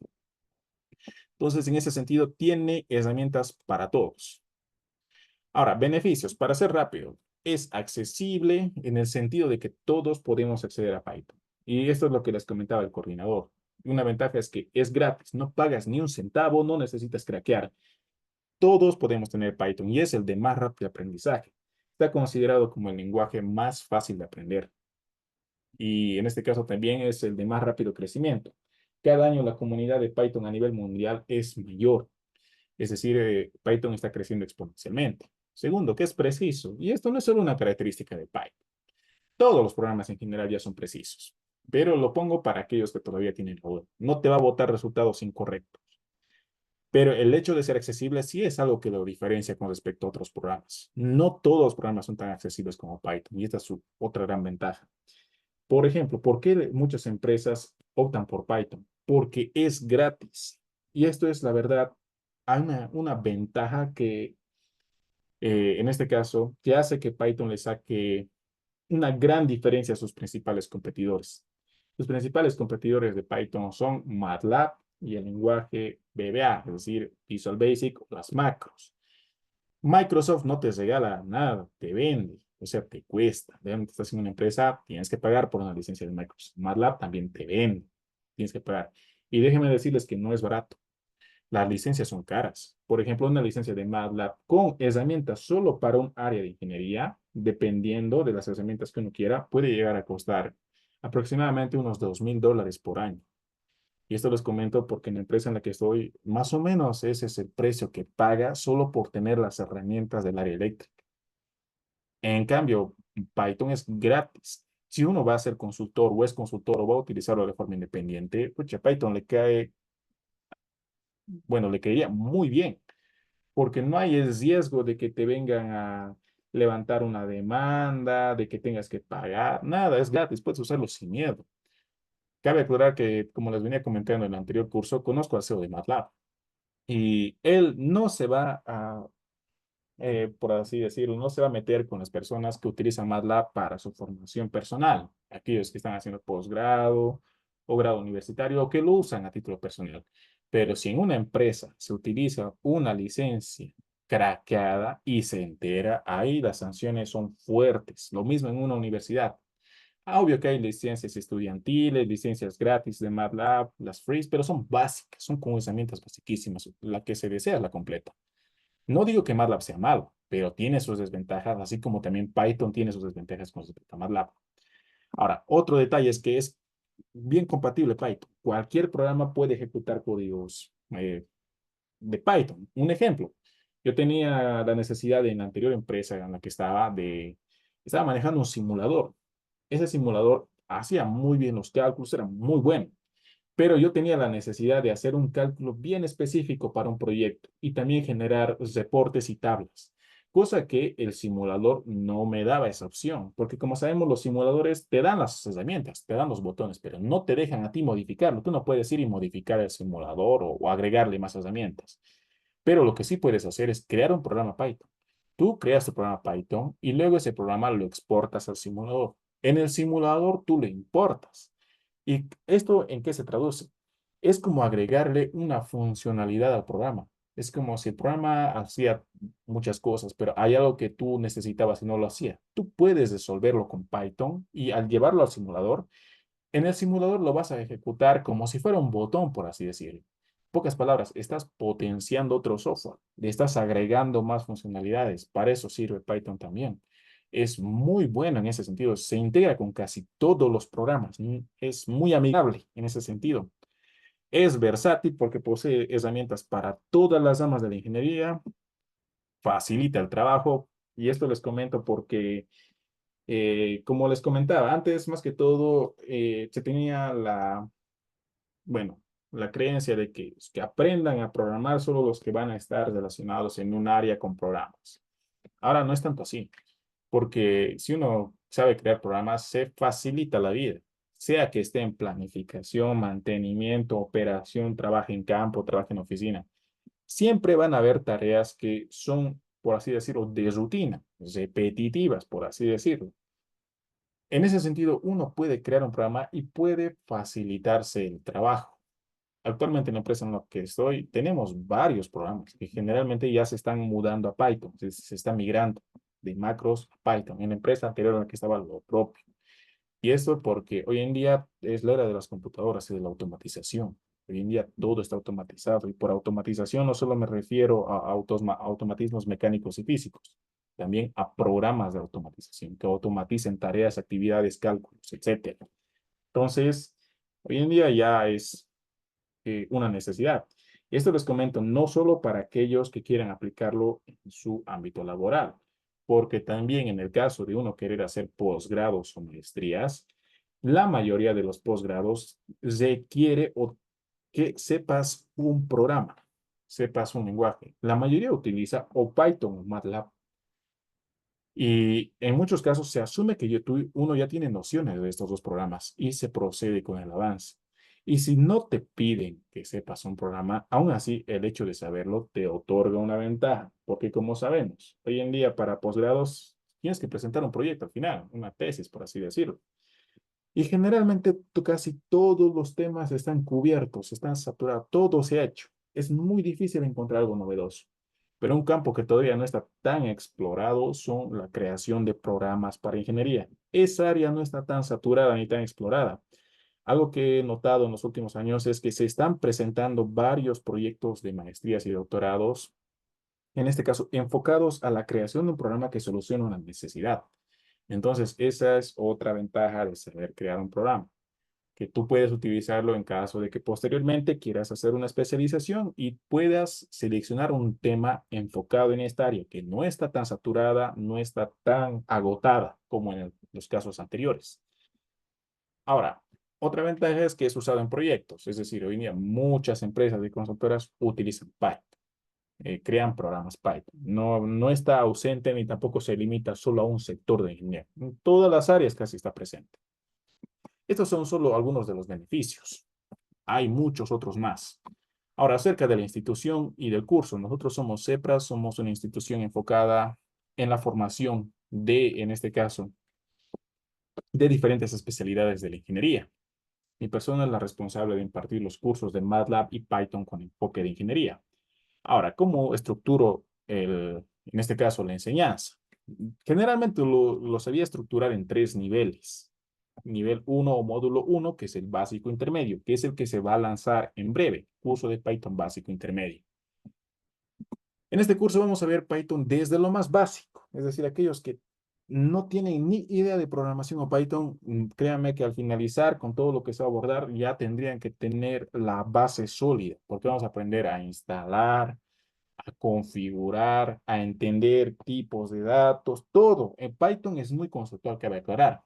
Entonces, en ese sentido, tiene herramientas para todos. Ahora, beneficios. Para ser rápido, es accesible en el sentido de que todos podemos acceder a Python. Y esto es lo que les comentaba el coordinador. Una ventaja es que es gratis, no pagas ni un centavo, no necesitas craquear. Todos podemos tener Python y es el de más rápido aprendizaje. Está considerado como el lenguaje más fácil de aprender y en este caso también es el de más rápido crecimiento. Cada año la comunidad de Python a nivel mundial es mayor, es decir, Python está creciendo exponencialmente. Segundo, que es preciso. Y esto no es solo una característica de Python. Todos los programas en general ya son precisos, pero lo pongo para aquellos que todavía tienen duda. No te va a botar resultados incorrectos. Pero el hecho de ser accesible sí es algo que lo diferencia con respecto a otros programas. No todos los programas son tan accesibles como Python y esta es su otra gran ventaja. Por ejemplo, ¿por qué muchas empresas optan por Python? Porque es gratis. Y esto es la verdad, hay una ventaja que en este caso que hace que Python le saque una gran diferencia a sus principales competidores. Los principales competidores de Python son MATLAB y el lenguaje VBA, es decir, Visual Basic o las macros. Microsoft no te regala nada, te vende, o sea, te cuesta. Realmente estás en una empresa, tienes que pagar por una licencia de Microsoft. MATLAB también te vende, tienes que pagar. Y déjenme decirles que no es barato. Las licencias son caras. Por ejemplo, una licencia de MATLAB con herramientas solo para un área de ingeniería, dependiendo de las herramientas que uno quiera, puede llegar a costar aproximadamente unos $2,000 por año. Y esto les comento porque en la empresa en la que estoy, más o menos ese es el precio que paga solo por tener las herramientas del área eléctrica. En cambio, Python es gratis. Si uno va a ser consultor o es consultor o va a utilizarlo de forma independiente, pues a Python le cae, bueno, le caería muy bien, porque no hay el riesgo de que te vengan a levantar una demanda, de que tengas que pagar, nada, es gratis, puedes usarlo sin miedo. Cabe aclarar que, como les venía comentando en el anterior curso, conozco al CEO de MATLAB y él no se va a por así decirlo, no se va a meter con las personas que utilizan MATLAB para su formación personal, aquellos que están haciendo posgrado o grado universitario o que lo usan a título personal. Pero si en una empresa se utiliza una licencia craqueada y se entera, ahí las sanciones son fuertes. Lo mismo en una universidad. Obvio que hay licencias estudiantiles, licencias gratis de MATLAB, las free, pero son básicas, son con herramientas basiquísimas. La que se desea es la completa. No digo que MATLAB sea malo, pero tiene sus desventajas, así como también Python tiene sus desventajas con respecto a MATLAB. Ahora, otro detalle es que es bien compatible Python. Cualquier programa puede ejecutar códigos de Python. Un ejemplo, yo tenía la necesidad en la anterior empresa en la que estaba manejando un simulador. Ese simulador hacía muy bien los cálculos, era muy bueno, pero yo tenía la necesidad de hacer un cálculo bien específico para un proyecto y también generar reportes y tablas, cosa que el simulador no me daba esa opción, porque como sabemos, los simuladores te dan las herramientas, te dan los botones, pero no te dejan a ti modificarlo. Tú no puedes ir y modificar el simulador o agregarle más herramientas, pero lo que sí puedes hacer es crear un programa Python. Tú creas tu programa Python y luego ese programa lo exportas al simulador. En el simulador tú lo importas. ¿Y esto en qué se traduce? Es como agregarle una funcionalidad al programa. Es como si el programa hacía muchas cosas, pero hay algo que tú necesitabas y no lo hacía. Tú puedes resolverlo con Python y al llevarlo al simulador, en el simulador lo vas a ejecutar como si fuera un botón, por así decirlo. Pocas palabras, estás potenciando otro software, le estás agregando más funcionalidades. Para eso sirve Python también. Es muy bueno en ese sentido. Se integra con casi todos los programas. Es muy amigable en ese sentido. Es versátil porque posee herramientas para todas las ramas de la ingeniería, facilita el trabajo. Y esto les comento porque como les comentaba antes, más que todo, se tenía bueno, la creencia de que aprendan a programar solo los que van a estar relacionados en un área con programas. Ahora no es tanto así, porque si uno sabe crear programas, se facilita la vida, sea que esté en planificación, mantenimiento, operación, trabaje en campo, trabaje en oficina. Siempre van a haber tareas que son, por así decirlo, de rutina, repetitivas, por así decirlo. En ese sentido, uno puede crear un programa y puede facilitarse el trabajo. Actualmente en la empresa en la que estoy, tenemos varios programas que generalmente ya se están mudando a Python, se está migrando de macros a Python. En la empresa anterior en la que estaba lo propio. Y esto porque hoy en día es la era de las computadoras y de la automatización. Hoy en día todo está automatizado y por automatización no solo me refiero a automatismos mecánicos y físicos, también a programas de automatización que automaticen tareas, actividades, cálculos, etcétera. Entonces, hoy en día ya es una necesidad. Y esto les comento no solo para aquellos que quieran aplicarlo en su ámbito laboral, porque también en el caso de uno querer hacer posgrados o maestrías, la mayoría de los posgrados requiere o que sepas un programa. sepas un lenguaje. La mayoría utiliza o Python o MATLAB. Y en muchos casos se asume que uno ya tiene nociones de estos dos programas y se procede con el avance. Y si no te piden que sepas un programa, aún así el hecho de saberlo te otorga una ventaja, porque como sabemos, hoy en día para posgrados tienes que presentar un proyecto al final, una tesis, por así decirlo. Y generalmente casi todos los temas están cubiertos, están saturados, todo se ha hecho. Es muy difícil encontrar algo novedoso. Pero un campo que todavía no está tan explorado son la creación de programas para ingeniería. Esa área no está tan saturada ni tan explorada. Algo que he notado en los últimos años es que se están presentando varios proyectos de maestrías y doctorados, en este caso enfocados a la creación de un programa que solucione una necesidad. Entonces, esa es otra ventaja de saber crear un programa, que tú puedes utilizarlo en caso de que posteriormente quieras hacer una especialización y puedas seleccionar un tema enfocado en esta área que no está tan saturada, no está tan agotada como en los casos anteriores. Ahora, otra ventaja es que es usado en proyectos, es decir, hoy en día muchas empresas y consultoras utilizan Python, crean programas Python. No, no está ausente ni tampoco se limita solo a un sector de ingeniería. En todas las áreas casi está presente. Estos son solo algunos de los beneficios. Hay muchos otros más. Ahora, acerca de la institución y del curso, nosotros somos CEPRA, somos una institución enfocada en la formación en este caso, de diferentes especialidades de la ingeniería. Mi persona es la responsable de impartir los cursos de MATLAB y Python con enfoque de ingeniería. Ahora, ¿cómo estructuro en este caso, la enseñanza? Generalmente lo sabía estructurar en tres niveles. Nivel uno o módulo uno, que es el básico intermedio, que es el que se va a lanzar en breve, curso de Python básico intermedio. En este curso vamos a ver Python desde lo más básico, es decir, aquellos que no tienen ni idea de programación o Python, créanme que al finalizar con todo lo que se va a abordar ya tendrían que tener la base sólida, porque vamos a aprender a instalar, a configurar, a entender tipos de datos, todo. En Python es muy conceptual, cabe aclarar.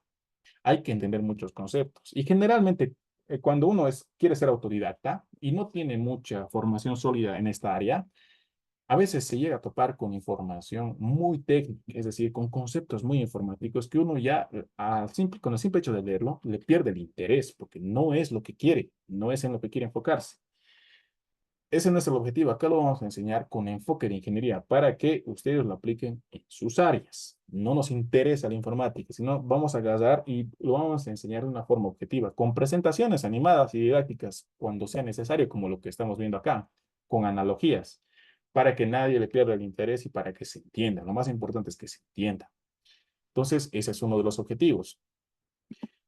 Hay que entender muchos conceptos. Y generalmente, cuando uno quiere ser autodidacta y no tiene mucha formación sólida en esta área, a veces se llega a topar con información muy técnica, es decir, con conceptos muy informáticos que uno ya, con el simple hecho de leerlo, le pierde el interés porque no es lo que quiere, no es en lo que quiere enfocarse. Ese no es el objetivo. Acá lo vamos a enseñar con enfoque de ingeniería para que ustedes lo apliquen en sus áreas. No nos interesa la informática, sino vamos a agarrar y lo vamos a enseñar de una forma objetiva, con presentaciones animadas y didácticas cuando sea necesario, como lo que estamos viendo acá, con analogías, para que nadie le pierda el interés y para que se entienda. Lo más importante es que se entienda. Entonces, ese es uno de los objetivos.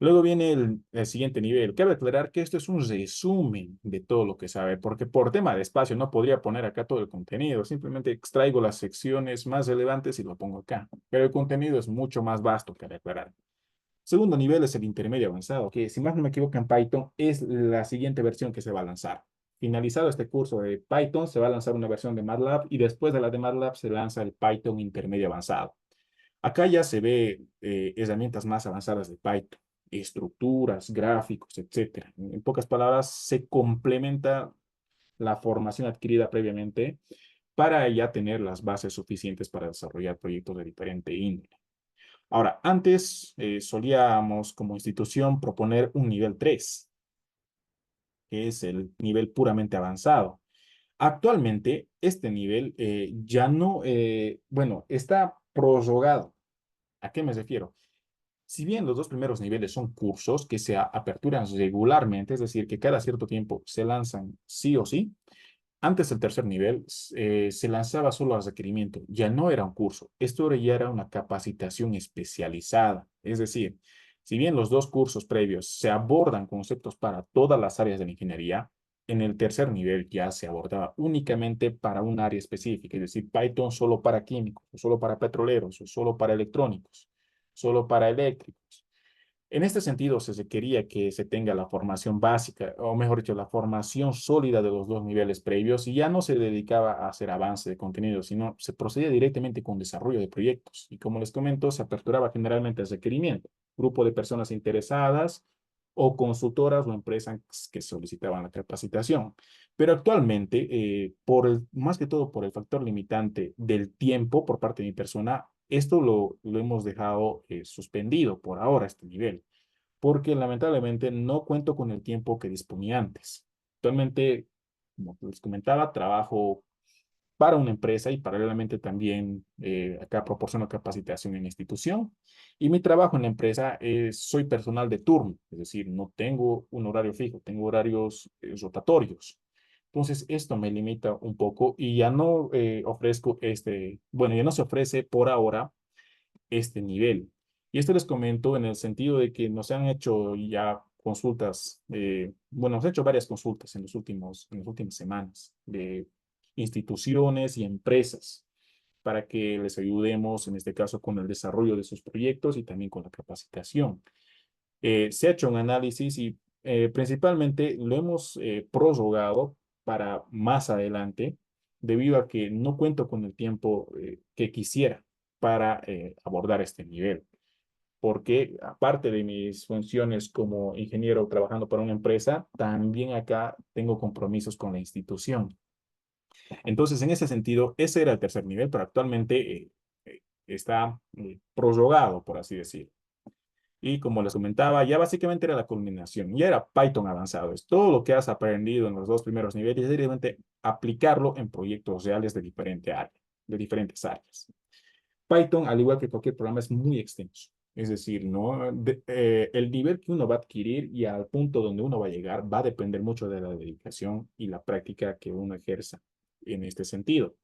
Luego viene el siguiente nivel. Cabe aclarar que esto es un resumen de todo lo que sabe, porque por tema de espacio no podría poner acá todo el contenido. Simplemente extraigo las secciones más relevantes y lo pongo acá. Pero el contenido es mucho más vasto, cabe aclarar. Segundo nivel es el intermedio avanzado, que si más no me equivoco en Python es la siguiente versión que se va a lanzar. Finalizado este curso de Python, se va a lanzar una versión de MATLAB y después de la de MATLAB se lanza el Python intermedio avanzado. Acá ya se ve herramientas más avanzadas de Python, estructuras, gráficos, etcétera. En pocas palabras, se complementa la formación adquirida previamente para ya tener las bases suficientes para desarrollar proyectos de diferente índole. Ahora, antes solíamos como institución proponer un nivel 3, que es el nivel puramente avanzado. Actualmente, este nivel ya no, bueno, está prorrogado. ¿A qué me refiero? Si bien los dos primeros niveles son cursos que se aperturan regularmente, es decir, que cada cierto tiempo se lanzan sí o sí, antes del tercer nivel se lanzaba solo a requerimiento, ya no era un curso, esto ya era una capacitación especializada, es decir, si bien los dos cursos previos se abordan conceptos para todas las áreas de la ingeniería, en el tercer nivel ya se abordaba únicamente para un área específica, es decir, Python solo para químicos, o solo para petroleros, o solo para electrónicos, solo para eléctricos. En este sentido, se requería que se tenga la formación básica, o mejor dicho, la formación sólida de los dos niveles previos, y ya no se dedicaba a hacer avance de contenido, sino se procedía directamente con desarrollo de proyectos. Y como les comento, se aperturaba generalmente el requerimiento, grupo de personas interesadas, o consultoras o empresas que solicitaban la capacitación. Pero actualmente, más que todo por el factor limitante del tiempo por parte de mi persona, esto lo hemos dejado suspendido por ahora, este nivel, porque lamentablemente no cuento con el tiempo que disponía antes. Actualmente, como les comentaba, trabajo para una empresa y paralelamente también acá proporciono capacitación en la institución. Y mi trabajo en la empresa es, soy personal de turno, es decir, no tengo un horario fijo, tengo horarios rotatorios. Entonces, esto me limita un poco y ya no ofrezco bueno, ya no se ofrece por ahora este nivel. Y esto les comento en el sentido de que nos han hecho ya consultas, bueno, nos han hecho varias consultas en las últimas semanas de instituciones y empresas para que les ayudemos, en este caso, con el desarrollo de sus proyectos y también con la capacitación. Se ha hecho un análisis y principalmente lo hemos prorrogado para más adelante, debido a que no cuento con el tiempo que quisiera para abordar este nivel. Porque aparte de mis funciones como ingeniero trabajando para una empresa, también acá tengo compromisos con la institución. Entonces, en ese sentido, ese era el tercer nivel, pero actualmente está prorrogado, por así decirlo. Y como les comentaba, ya básicamente era la culminación, ya era Python avanzado. Es todo lo que has aprendido en los dos primeros niveles, directamente aplicarlo en proyectos reales de diferente área, de diferentes áreas. Python, al igual que cualquier programa, es muy extenso. Es decir, ¿no? El nivel que uno va a adquirir y al punto donde uno va a llegar va a depender mucho de la dedicación y la práctica que uno ejerza en este sentido.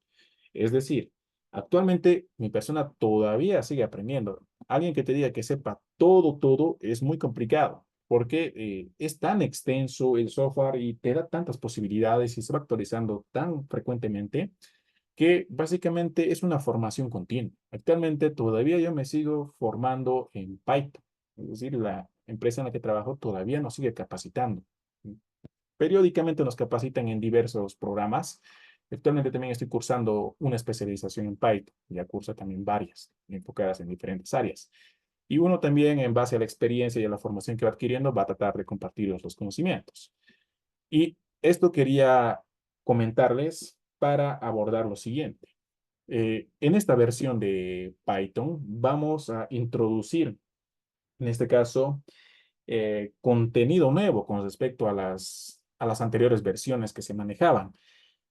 Es decir, actualmente mi persona todavía sigue aprendiendo. Alguien que te diga que sepa todo, todo, es muy complicado porque es tan extenso el software y te da tantas posibilidades y se va actualizando tan frecuentemente que básicamente es una formación continua. Actualmente todavía yo me sigo formando en Python, es decir, la empresa en la que trabajo todavía nos sigue capacitando. Periódicamente nos capacitan en diversos programas. Actualmente también estoy cursando una especialización en Python, ya curso también varias, enfocadas en diferentes áreas. Y uno también, en base a la experiencia y a la formación que va adquiriendo, va a tratar de compartir los conocimientos. Y esto quería comentarles para abordar lo siguiente. En esta versión de Python vamos a introducir, en este caso, contenido nuevo con respecto a las anteriores versiones que se manejaban.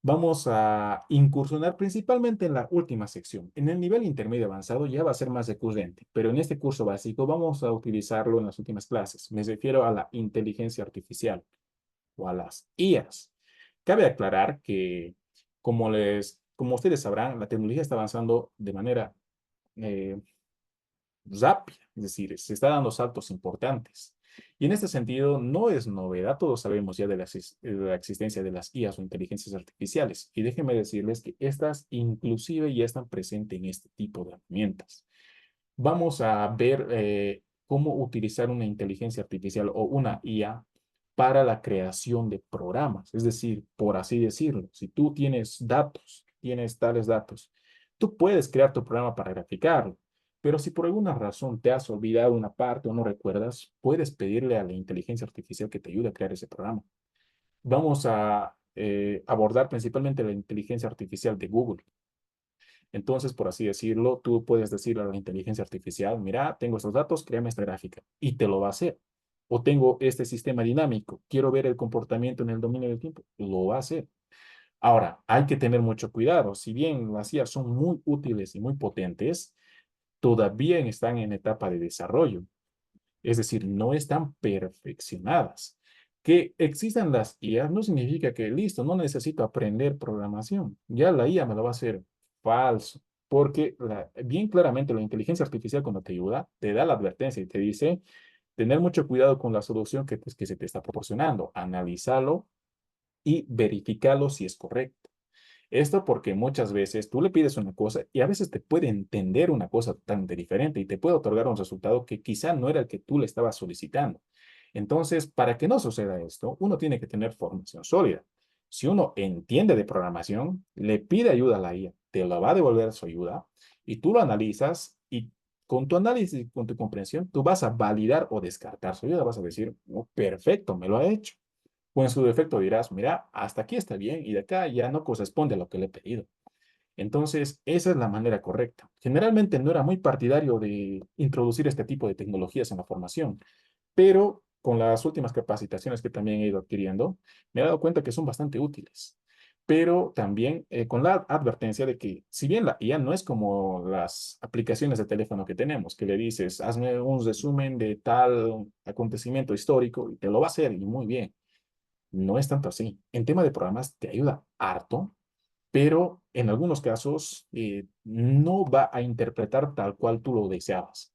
Vamos a incursionar principalmente en la última sección. En el nivel intermedio avanzado ya va a ser más recurrente, pero en este curso básico vamos a utilizarlo en las últimas clases. Me refiero a la inteligencia artificial o a las IAs. Cabe aclarar que, como ustedes sabrán, la tecnología está avanzando de manera eh, rápida, es decir, se está dando saltos importantes. Y en este sentido, no es novedad, todos sabemos ya de de la existencia de las IAs o inteligencias artificiales. Y déjenme decirles que estas inclusive ya están presentes en este tipo de herramientas. Vamos a ver cómo utilizar una inteligencia artificial o una IA para la creación de programas. Es decir, por así decirlo, si tú tienes datos, tienes tales datos, tú puedes crear tu programa para graficarlo. Pero si por alguna razón te has olvidado una parte o no recuerdas, puedes pedirle a la inteligencia artificial que te ayude a crear ese programa. Vamos a abordar principalmente la inteligencia artificial de Google. Entonces, por así decirlo, tú puedes decirle a la inteligencia artificial, mira, tengo estos datos, créame esta gráfica, y te lo va a hacer. O tengo este sistema dinámico, quiero ver el comportamiento en el dominio del tiempo, lo va a hacer. Ahora, hay que tener mucho cuidado. Si bien las IA son muy útiles y muy potentes, todavía están en etapa de desarrollo. Es decir, no están perfeccionadas. Que existan las IAs no significa que listo, no necesito aprender programación. Ya la IA me lo va a hacer falso. Porque bien claramente la inteligencia artificial cuando te ayuda, te da la advertencia y te dice, tener mucho cuidado con la solución que se te está proporcionando, analizarlo y verificarlo si es correcto. Esto porque muchas veces tú le pides una cosa y a veces te puede entender una cosa totalmente diferente y te puede otorgar un resultado que quizá no era el que tú le estabas solicitando. Entonces, para que no suceda esto, uno tiene que tener formación sólida. Si uno entiende de programación, le pide ayuda a la IA, te la va a devolver su ayuda y tú lo analizas y con tu análisis, con tu comprensión, tú vas a validar o descartar su ayuda. Vas a decir, "Oh, perfecto, me lo ha hecho". O en su defecto dirás, mira, hasta aquí está bien y de acá ya no corresponde a lo que le he pedido. Entonces, esa es la manera correcta. Generalmente no era muy partidario de introducir este tipo de tecnologías en la formación, pero con las últimas capacitaciones que también he ido adquiriendo, me he dado cuenta que son bastante útiles. Pero también con la advertencia de que, si bien la IA no es como las aplicaciones de teléfono que tenemos, que le dices, hazme un resumen de tal acontecimiento histórico y te lo va a hacer y muy bien. No es tanto así. En tema de programas te ayuda harto, pero en algunos casos no va a interpretar tal cual tú lo deseabas,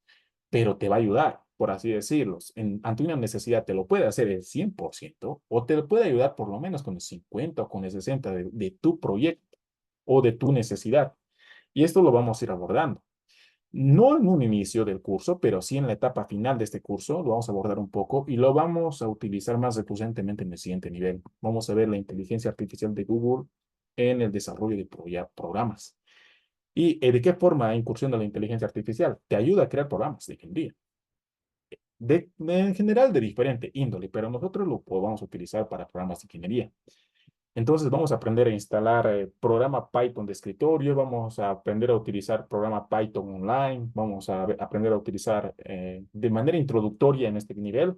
pero te va a ayudar, por así decirlo. Ante una necesidad te lo puede hacer el 100% o te lo puede ayudar por lo menos con el 50 o con el 60 de tu proyecto o de tu necesidad. Y esto lo vamos a ir abordando. No en un inicio del curso, pero sí en la etapa final de este curso, lo vamos a abordar un poco y lo vamos a utilizar más recurrentemente en el siguiente nivel. Vamos a ver la inteligencia artificial de Google en el desarrollo de programas. ¿Y de qué forma incursiona la inteligencia artificial? Te ayuda a crear programas de ingeniería. En general de diferente índole, pero nosotros lo vamos a utilizar para programas de ingeniería. Entonces vamos a aprender a instalar programa Python de escritorio, vamos a aprender a utilizar programa Python online, vamos a aprender a utilizar de manera introductoria en este nivel.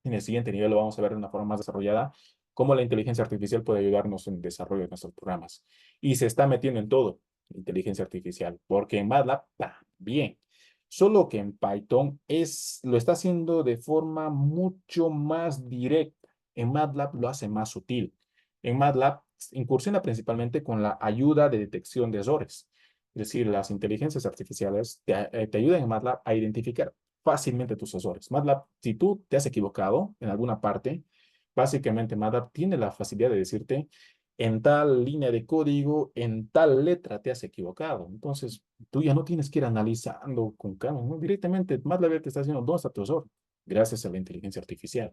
En el siguiente nivel lo vamos a ver de una forma más desarrollada, cómo la inteligencia artificial puede ayudarnos en el desarrollo de nuestros programas. Y se está metiendo en todo, inteligencia artificial, porque en MATLAB también. Solo que en Python lo está haciendo de forma mucho más directa. En MATLAB lo hace más sutil. En MATLAB incursiona principalmente con la ayuda de detección de errores. Es decir, las inteligencias artificiales te ayudan en MATLAB a identificar fácilmente tus errores. MATLAB, si tú te has equivocado en alguna parte, básicamente MATLAB tiene la facilidad de decirte en tal línea de código, en tal letra te has equivocado. Entonces, tú ya no tienes que ir analizando con calma, ¿no? Directamente MATLAB te está diciendo dónde está tu error, gracias a la inteligencia artificial.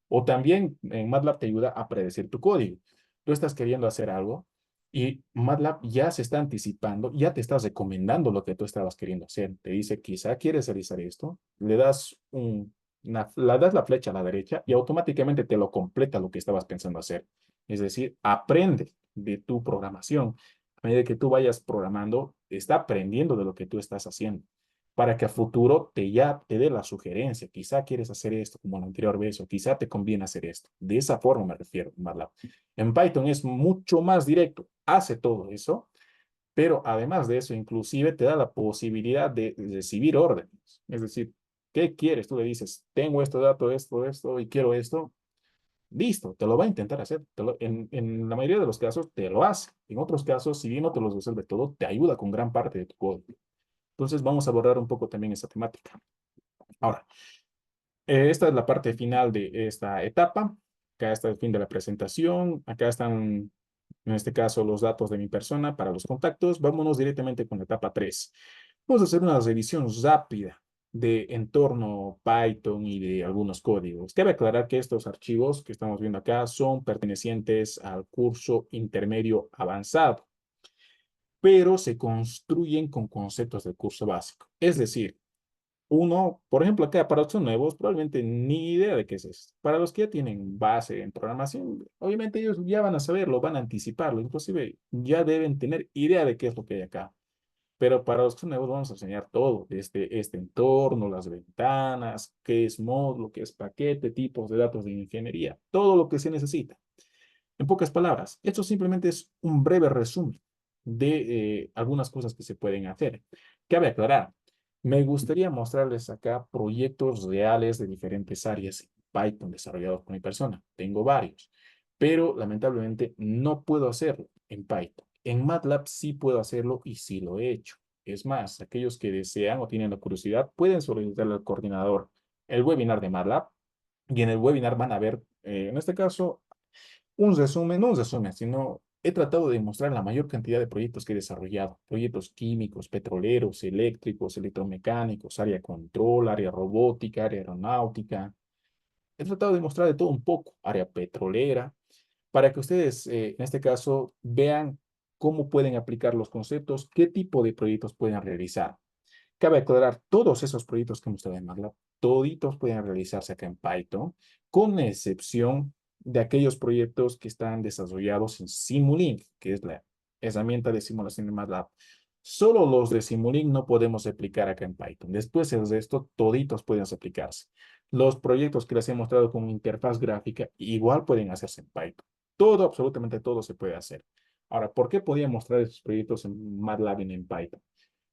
O también en MATLAB te ayuda a predecir tu código. Tú estás queriendo hacer algo y MATLAB ya se está anticipando, ya te está recomendando lo que tú estabas queriendo hacer. Te dice, quizá quieres realizar esto, le das la flecha a la derecha y automáticamente te lo completa lo que estabas pensando hacer. Es decir, aprende de tu programación. A medida que tú vayas programando, está aprendiendo de lo que tú estás haciendo para que a futuro ya te dé la sugerencia. Quizá quieres hacer esto como la anterior vez o quizá te conviene hacer esto. De esa forma me refiero, MATLAB. En Python es mucho más directo, hace todo eso, pero además de eso, inclusive te da la posibilidad de recibir órdenes. Es decir, ¿qué quieres? Tú le dices, tengo este dato, esto, y quiero esto. Listo, te lo va a intentar hacer. En la mayoría de los casos te lo hace. En otros casos, si bien no te lo resuelve todo, te ayuda con gran parte de tu código. Entonces vamos a abordar un poco también esa temática. Ahora, esta es la parte final de esta etapa. Acá está el fin de la presentación. Acá están, en este caso, los datos de mi persona para los contactos. Vámonos directamente con la etapa 3. Vamos a hacer una revisión rápida de entorno Python y de algunos códigos. Cabe aclarar que estos archivos que estamos viendo acá son pertenecientes al curso intermedio avanzado, pero se construyen con conceptos del curso básico. Es decir, uno, por ejemplo, acá para los nuevos, probablemente ni idea de qué es esto. Para los que ya tienen base en programación, obviamente ellos ya van a saberlo, van a anticiparlo, inclusive ya deben tener idea de qué es lo que hay acá. Pero para los nuevos vamos a enseñar todo, desde este entorno, las ventanas, qué es módulo, qué es paquete, tipos de datos de ingeniería, todo lo que se necesita. En pocas palabras, esto simplemente es un breve resumen de algunas cosas que se pueden hacer. Cabe aclarar, me gustaría mostrarles acá proyectos reales de diferentes áreas en Python desarrollados por mi persona. Tengo varios, pero lamentablemente no puedo hacerlo en Python. En MATLAB sí puedo hacerlo y sí lo he hecho. Es más, aquellos que desean o tienen la curiosidad pueden solicitarle al coordinador el webinar de MATLAB y en el webinar van a ver, en este caso, un resumen, no un resumen, sino he tratado de mostrar la mayor cantidad de proyectos que he desarrollado. Proyectos químicos, petroleros, eléctricos, electromecánicos, área control, área robótica, área aeronáutica. He tratado de mostrar de todo un poco, área petrolera, para que ustedes, en este caso, vean cómo pueden aplicar los conceptos, qué tipo de proyectos pueden realizar. Cabe aclarar, todos esos proyectos que hemos estado en MATLAB, toditos pueden realizarse acá en Python, con excepción de aquellos proyectos que están desarrollados en Simulink, que es la herramienta de simulación de MATLAB. Solo los de Simulink no podemos aplicar acá en Python. Después el resto, toditos pueden aplicarse. Los proyectos que les he mostrado con interfaz gráfica igual pueden hacerse en Python. Todo, absolutamente todo se puede hacer. Ahora, ¿por qué podía mostrar esos proyectos en MATLAB y en Python?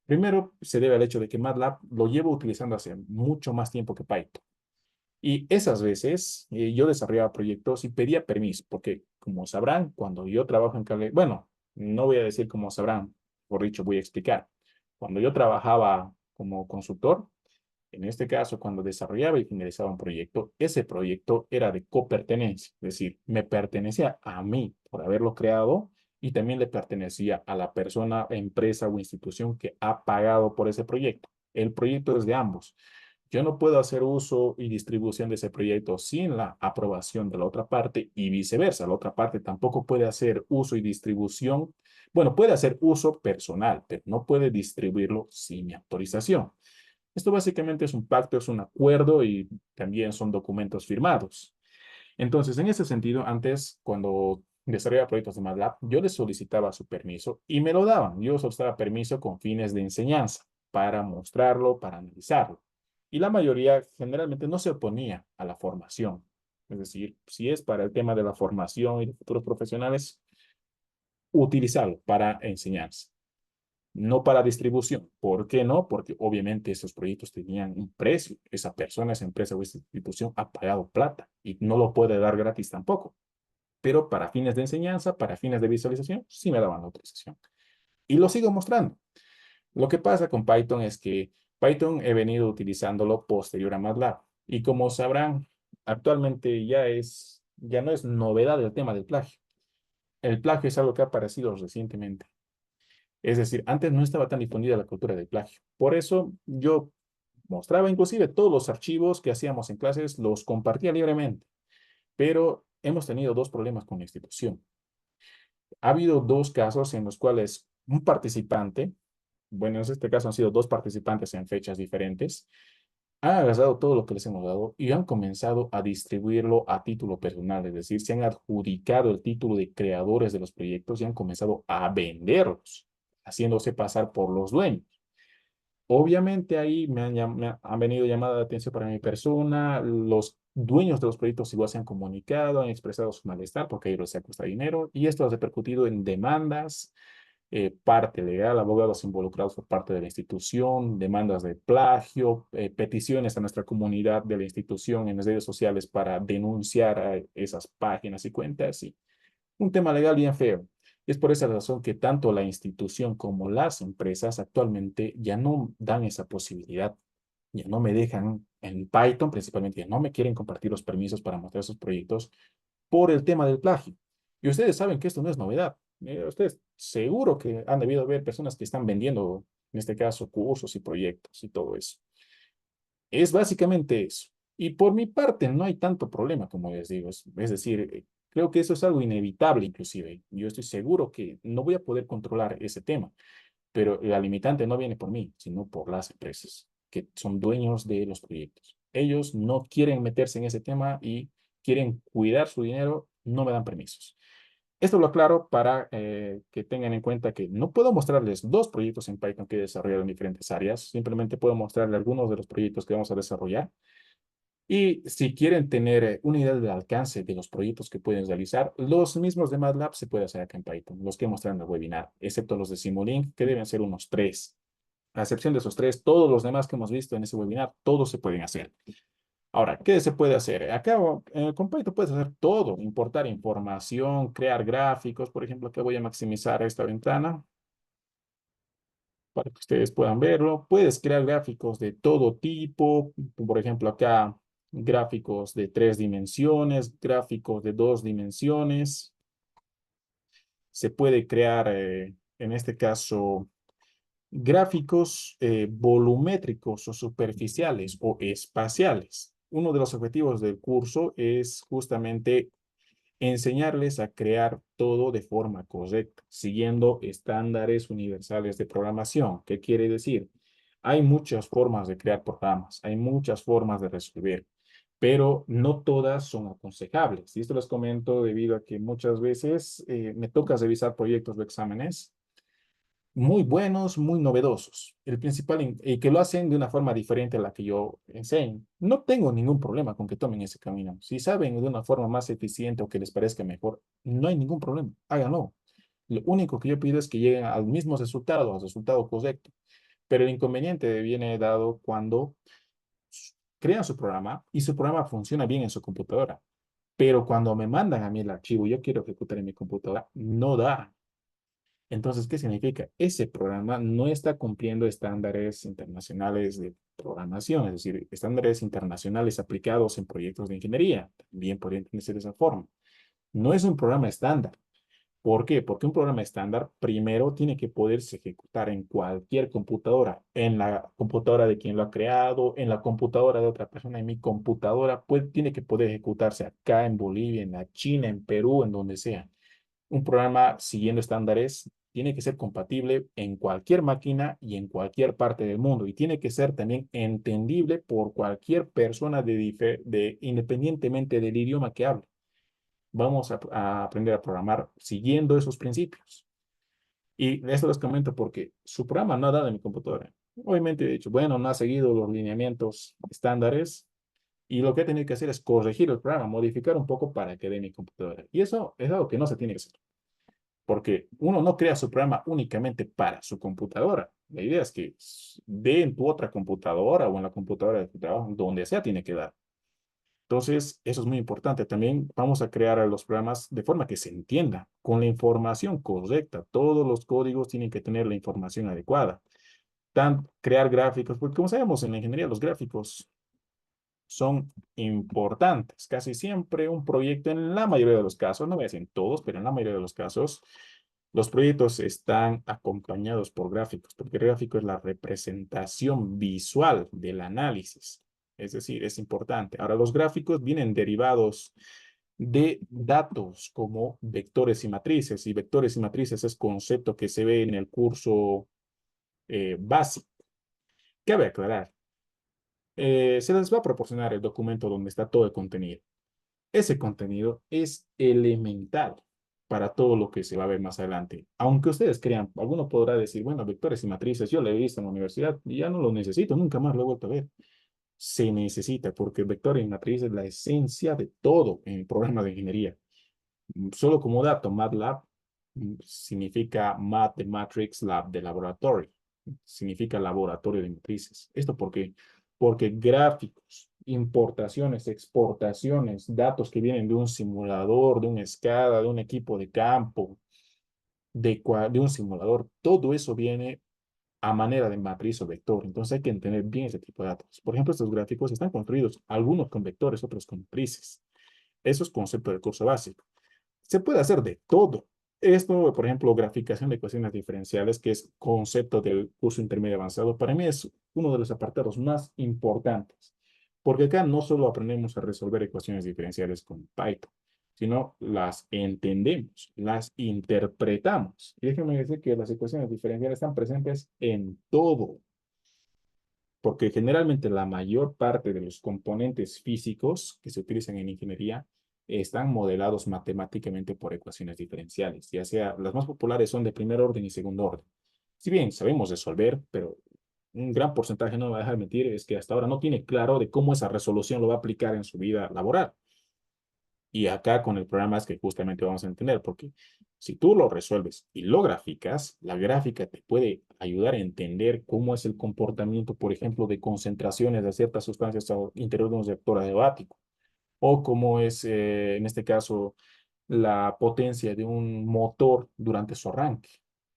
Primero, se debe al hecho de que MATLAB lo llevo utilizando hace mucho más tiempo que Python. Y esas veces yo desarrollaba proyectos y pedía permiso, porque como sabrán, cuando yo trabajo en cable, bueno, no voy a decir como sabrán, por dicho, voy a explicar. Cuando yo trabajaba como consultor, en este caso, cuando desarrollaba y finalizaba un proyecto, ese proyecto era de copertenencia, es decir, me pertenecía a mí por haberlo creado y también le pertenecía a la persona, empresa o institución que ha pagado por ese proyecto. El proyecto es de ambos. Yo no puedo hacer uso y distribución de ese proyecto sin la aprobación de la otra parte y viceversa. La otra parte tampoco puede hacer uso y distribución. Bueno, puede hacer uso personal, pero no puede distribuirlo sin mi autorización. Esto básicamente es un pacto, es un acuerdo y también son documentos firmados. Entonces, en ese sentido, antes, cuando desarrollaba proyectos de MATLAB, yo les solicitaba su permiso y me lo daban. Yo solicitaba permiso con fines de enseñanza, para mostrarlo, para analizarlo. Y la mayoría generalmente no se oponía a la formación. Es decir, si es para el tema de la formación y de futuros profesionales, utilizarlo para enseñanza, no para distribución. ¿Por qué no? Porque obviamente esos proyectos tenían un precio. Esa persona, esa empresa o esa institución ha pagado plata y no lo puede dar gratis tampoco. Pero para fines de enseñanza, para fines de visualización, sí me daban la autorización. Y lo sigo mostrando. Lo que pasa con Python es que Python he venido utilizándolo posterior a MATLAB. Y como sabrán, actualmente ya no es novedad el tema del plagio. El plagio es algo que ha aparecido recientemente. Es decir, antes no estaba tan difundida la cultura del plagio. Por eso yo mostraba inclusive todos los archivos que hacíamos en clases, los compartía libremente. Pero hemos tenido dos problemas con la institución. Ha habido dos casos en los cuales un participante, bueno, en este caso han sido dos participantes en fechas diferentes, han agarrado todo lo que les hemos dado y han comenzado a distribuirlo a título personal, es decir, se han adjudicado el título de creadores de los proyectos y han comenzado a venderlos, haciéndose pasar por los dueños. Obviamente ahí me han venido llamadas de atención para mi persona, los dueños de los proyectos igual se han comunicado, han expresado su malestar porque a ellos les ha costado dinero y esto ha repercutido en demandas, parte legal, abogados involucrados por parte de la institución, demandas de plagio, peticiones a nuestra comunidad de la institución en las redes sociales para denunciar a esas páginas y cuentas y un tema legal bien feo. Y es por esa razón que tanto la institución como las empresas actualmente ya no dan esa posibilidad, ya no me dejan en Python, principalmente ya no me quieren compartir los permisos para mostrar sus proyectos por el tema del plagio. Y ustedes saben que esto no es novedad. Ustedes seguro que han debido ver personas que están vendiendo, en este caso, cursos y proyectos y todo eso. Es básicamente eso. Y por mi parte no hay tanto problema, como les digo. Es decir, creo que eso es algo inevitable inclusive. Yo estoy seguro que no voy a poder controlar ese tema, pero la limitante no viene por mí, sino por las empresas, que son dueños de los proyectos. Ellos no quieren meterse en ese tema y quieren cuidar su dinero, no me dan permisos. Esto lo aclaro para que tengan en cuenta que no puedo mostrarles dos proyectos en Python que he desarrollado en diferentes áreas, simplemente puedo mostrarles algunos de los proyectos que vamos a desarrollar. Y si quieren tener una idea del alcance de los proyectos que pueden realizar, los mismos de MATLAB se puede hacer acá en Python, los que mostré en el webinar, excepto los de Simulink, que deben ser unos tres. A excepción de esos tres, todos los demás que hemos visto en ese webinar, todos se pueden hacer. Ahora, ¿qué se puede hacer? Acá con Python puedes hacer todo, importar información, crear gráficos. Por ejemplo, acá voy a maximizar esta ventana para que ustedes puedan verlo. Puedes crear gráficos de todo tipo. Por ejemplo, acá gráficos de 3 dimensiones, gráficos de 2 dimensiones. Se puede crear, en este caso, gráficos volumétricos o superficiales o espaciales. Uno de los objetivos del curso es justamente enseñarles a crear todo de forma correcta, siguiendo estándares universales de programación. ¿Qué quiere decir? Hay muchas formas de crear programas, hay muchas formas de resolver, pero no todas son aconsejables. Y esto les comento debido a que muchas veces me toca revisar proyectos de exámenes muy buenos, muy novedosos. El principal, y que lo hacen de una forma diferente a la que yo enseño. No tengo ningún problema con que tomen ese camino. Si saben de una forma más eficiente o que les parezca mejor, no hay ningún problema. Háganlo. Lo único que yo pido es que lleguen al mismo resultado, al resultado correcto. Pero el inconveniente viene dado cuando crean su programa y su programa funciona bien en su computadora. Pero cuando me mandan a mí el archivo y yo quiero ejecutar en mi computadora, no da. Entonces, ¿qué significa? Ese programa no está cumpliendo estándares internacionales de programación, es decir, estándares internacionales aplicados en proyectos de ingeniería. También podría entenderse de esa forma. No es un programa estándar. ¿Por qué? Porque un programa estándar primero tiene que poderse ejecutar en cualquier computadora, en la computadora de quien lo ha creado, en la computadora de otra persona, en mi computadora, pues tiene que poder ejecutarse acá en Bolivia, en la China, en Perú, en donde sea. Un programa siguiendo estándares tiene que ser compatible en cualquier máquina y en cualquier parte del mundo y tiene que ser también entendible por cualquier persona independientemente del idioma que hable. Vamos a aprender a programar siguiendo esos principios. Y esto les comento porque su programa no ha dado en mi computadora. Obviamente he dicho, bueno, no ha seguido los lineamientos estándares y lo que he tenido que hacer es corregir el programa, modificar un poco para que dé en mi computadora. Y eso es algo que no se tiene que hacer. Porque uno no crea su programa únicamente para su computadora. La idea es que dé en tu otra computadora o en la computadora de tu trabajo, donde sea, tiene que dar. Entonces, eso es muy importante. También vamos a crear los programas de forma que se entienda, con la información correcta. Todos los códigos tienen que tener la información adecuada. Crear gráficos, porque como sabemos en la ingeniería, los gráficos son importantes. Casi siempre un proyecto, en la mayoría de los casos, no voy a decir en todos, pero en la mayoría de los casos, los proyectos están acompañados por gráficos, porque el gráfico es la representación visual del análisis. Es decir, es importante. Ahora, los gráficos vienen derivados de datos como vectores y matrices, y vectores y matrices es concepto que se ve en el curso básico. Cabe aclarar, se les va a proporcionar el documento donde está todo el contenido. Ese contenido es elemental para todo lo que se va a ver más adelante. Aunque ustedes crean, alguno podrá decir, bueno, vectores y matrices, yo lo he visto en la universidad y ya no lo necesito, nunca más lo he vuelto a ver. Se necesita porque el vector y matriz es la esencia de todo en programas de ingeniería. Solo como dato, MATLAB significa Math de Matrix, Lab de laboratorio. Significa laboratorio de matrices. ¿Esto por qué? Porque gráficos, importaciones, exportaciones, datos que vienen de un simulador, de un SCADA, de un equipo de campo, de un simulador, todo eso viene a manera de matriz o vector. Entonces hay que entender bien ese tipo de datos. Por ejemplo, estos gráficos están construidos, algunos con vectores, otros con matrices. Eso es concepto del curso básico. Se puede hacer de todo. Esto, por ejemplo, graficación de ecuaciones diferenciales, que es concepto del curso intermedio avanzado, para mí es uno de los apartados más importantes, porque acá no solo aprendemos a resolver ecuaciones diferenciales con Python, sino las entendemos, las interpretamos. Y déjenme decir que las ecuaciones diferenciales están presentes en todo, porque generalmente la mayor parte de los componentes físicos que se utilizan en ingeniería están modelados matemáticamente por ecuaciones diferenciales, ya sea las más populares son de primer orden y segundo orden. Si bien sabemos resolver, pero un gran porcentaje, no me va a dejar mentir, es que hasta ahora no tiene claro de cómo esa resolución lo va a aplicar en su vida laboral. Y acá con el programa es que justamente vamos a entender, porque si tú lo resuelves y lo graficas, la gráfica te puede ayudar a entender cómo es el comportamiento, por ejemplo, de concentraciones de ciertas sustancias al interior de un reactor adiabático, o cómo es, en este caso, la potencia de un motor durante su arranque,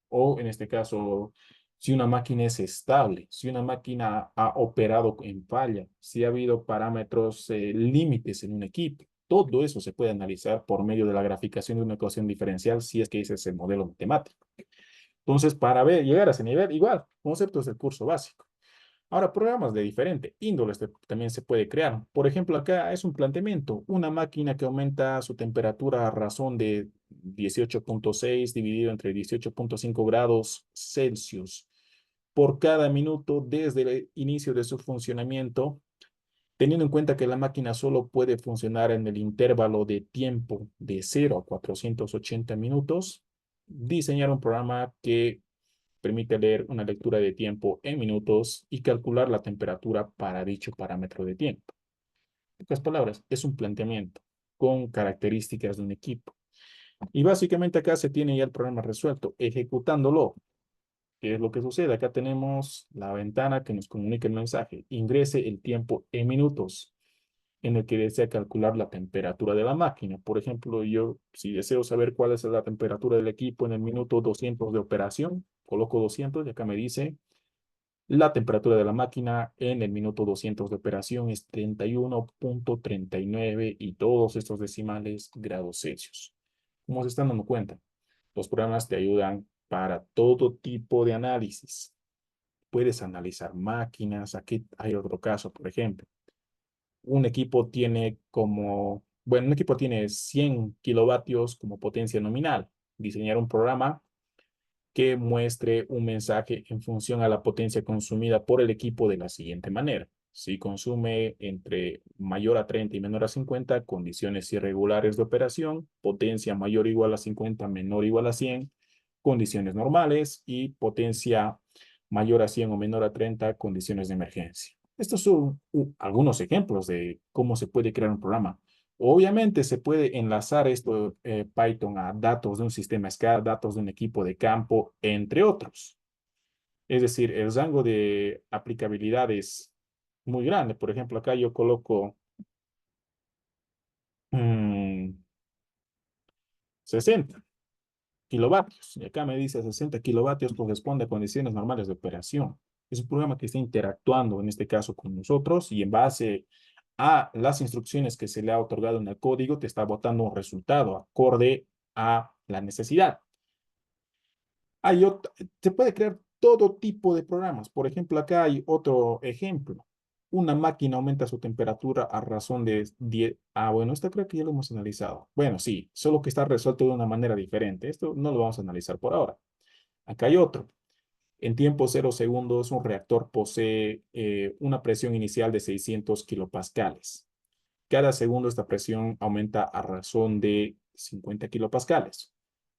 o en este caso, si una máquina es estable, si una máquina ha operado en falla, si ha habido parámetros límites en un equipo. Todo eso se puede analizar por medio de la graficación de una ecuación diferencial si es que ese es el modelo matemático. Entonces, para llegar a ese nivel, igual, conceptos del curso básico. Ahora, programas de diferente índole también se puede crear. Por ejemplo, acá es un planteamiento, una máquina que aumenta su temperatura a razón de 18,6 dividido entre 18,5 grados Celsius por cada minuto desde el inicio de su funcionamiento, teniendo en cuenta que la máquina solo puede funcionar en el intervalo de tiempo de 0 a 480 minutos, diseñar un programa que permite leer una lectura de tiempo en minutos y calcular la temperatura para dicho parámetro de tiempo. En pocas palabras, es un planteamiento con características de un equipo. Y básicamente acá se tiene ya el problema resuelto. Ejecutándolo, ¿qué es lo que sucede? Acá tenemos la ventana que nos comunica el mensaje. Ingrese el tiempo en minutos en el que desea calcular la temperatura de la máquina. Por ejemplo, yo si deseo saber cuál es la temperatura del equipo en el minuto 200 de operación, coloco 200 y acá me dice la temperatura de la máquina en el minuto 200 de operación es 31,39 y todos estos decimales grados Celsius. Como se están dando cuenta, los programas te ayudan para todo tipo de análisis. Puedes analizar máquinas. Aquí hay otro caso, por ejemplo. Un equipo tiene 100 kilovatios como potencia nominal. Diseñar un programa que muestre un mensaje en función a la potencia consumida por el equipo de la siguiente manera. Si consume entre mayor a 30 y menor a 50, condiciones irregulares de operación, potencia mayor o igual a 50, menor o igual a 100, condiciones normales y potencia mayor a 100 o menor a 30, condiciones de emergencia. Estos son algunos ejemplos de cómo se puede crear un programa. Obviamente se puede enlazar esto Python a datos de un sistema SCADA, datos de un equipo de campo, entre otros. Es decir, el rango de aplicabilidad es muy grande. Por ejemplo, acá yo coloco 60 kilovatios. Y acá me dice 60 kilovatios corresponde a condiciones normales de operación. Es un programa que está interactuando en este caso con nosotros y en base a las instrucciones que se le ha otorgado en el código te está botando un resultado acorde a la necesidad. Se puede crear todo tipo de programas. Por ejemplo, acá hay otro ejemplo. Una máquina aumenta su temperatura a razón de 10. Bueno, esto creo que ya lo hemos analizado. Bueno, sí, solo que está resuelto de una manera diferente. Esto no lo vamos a analizar por ahora. Acá hay otro. En tiempo 0 segundos, un reactor posee una presión inicial de 600 kilopascales. Cada segundo esta presión aumenta a razón de 50 kilopascales.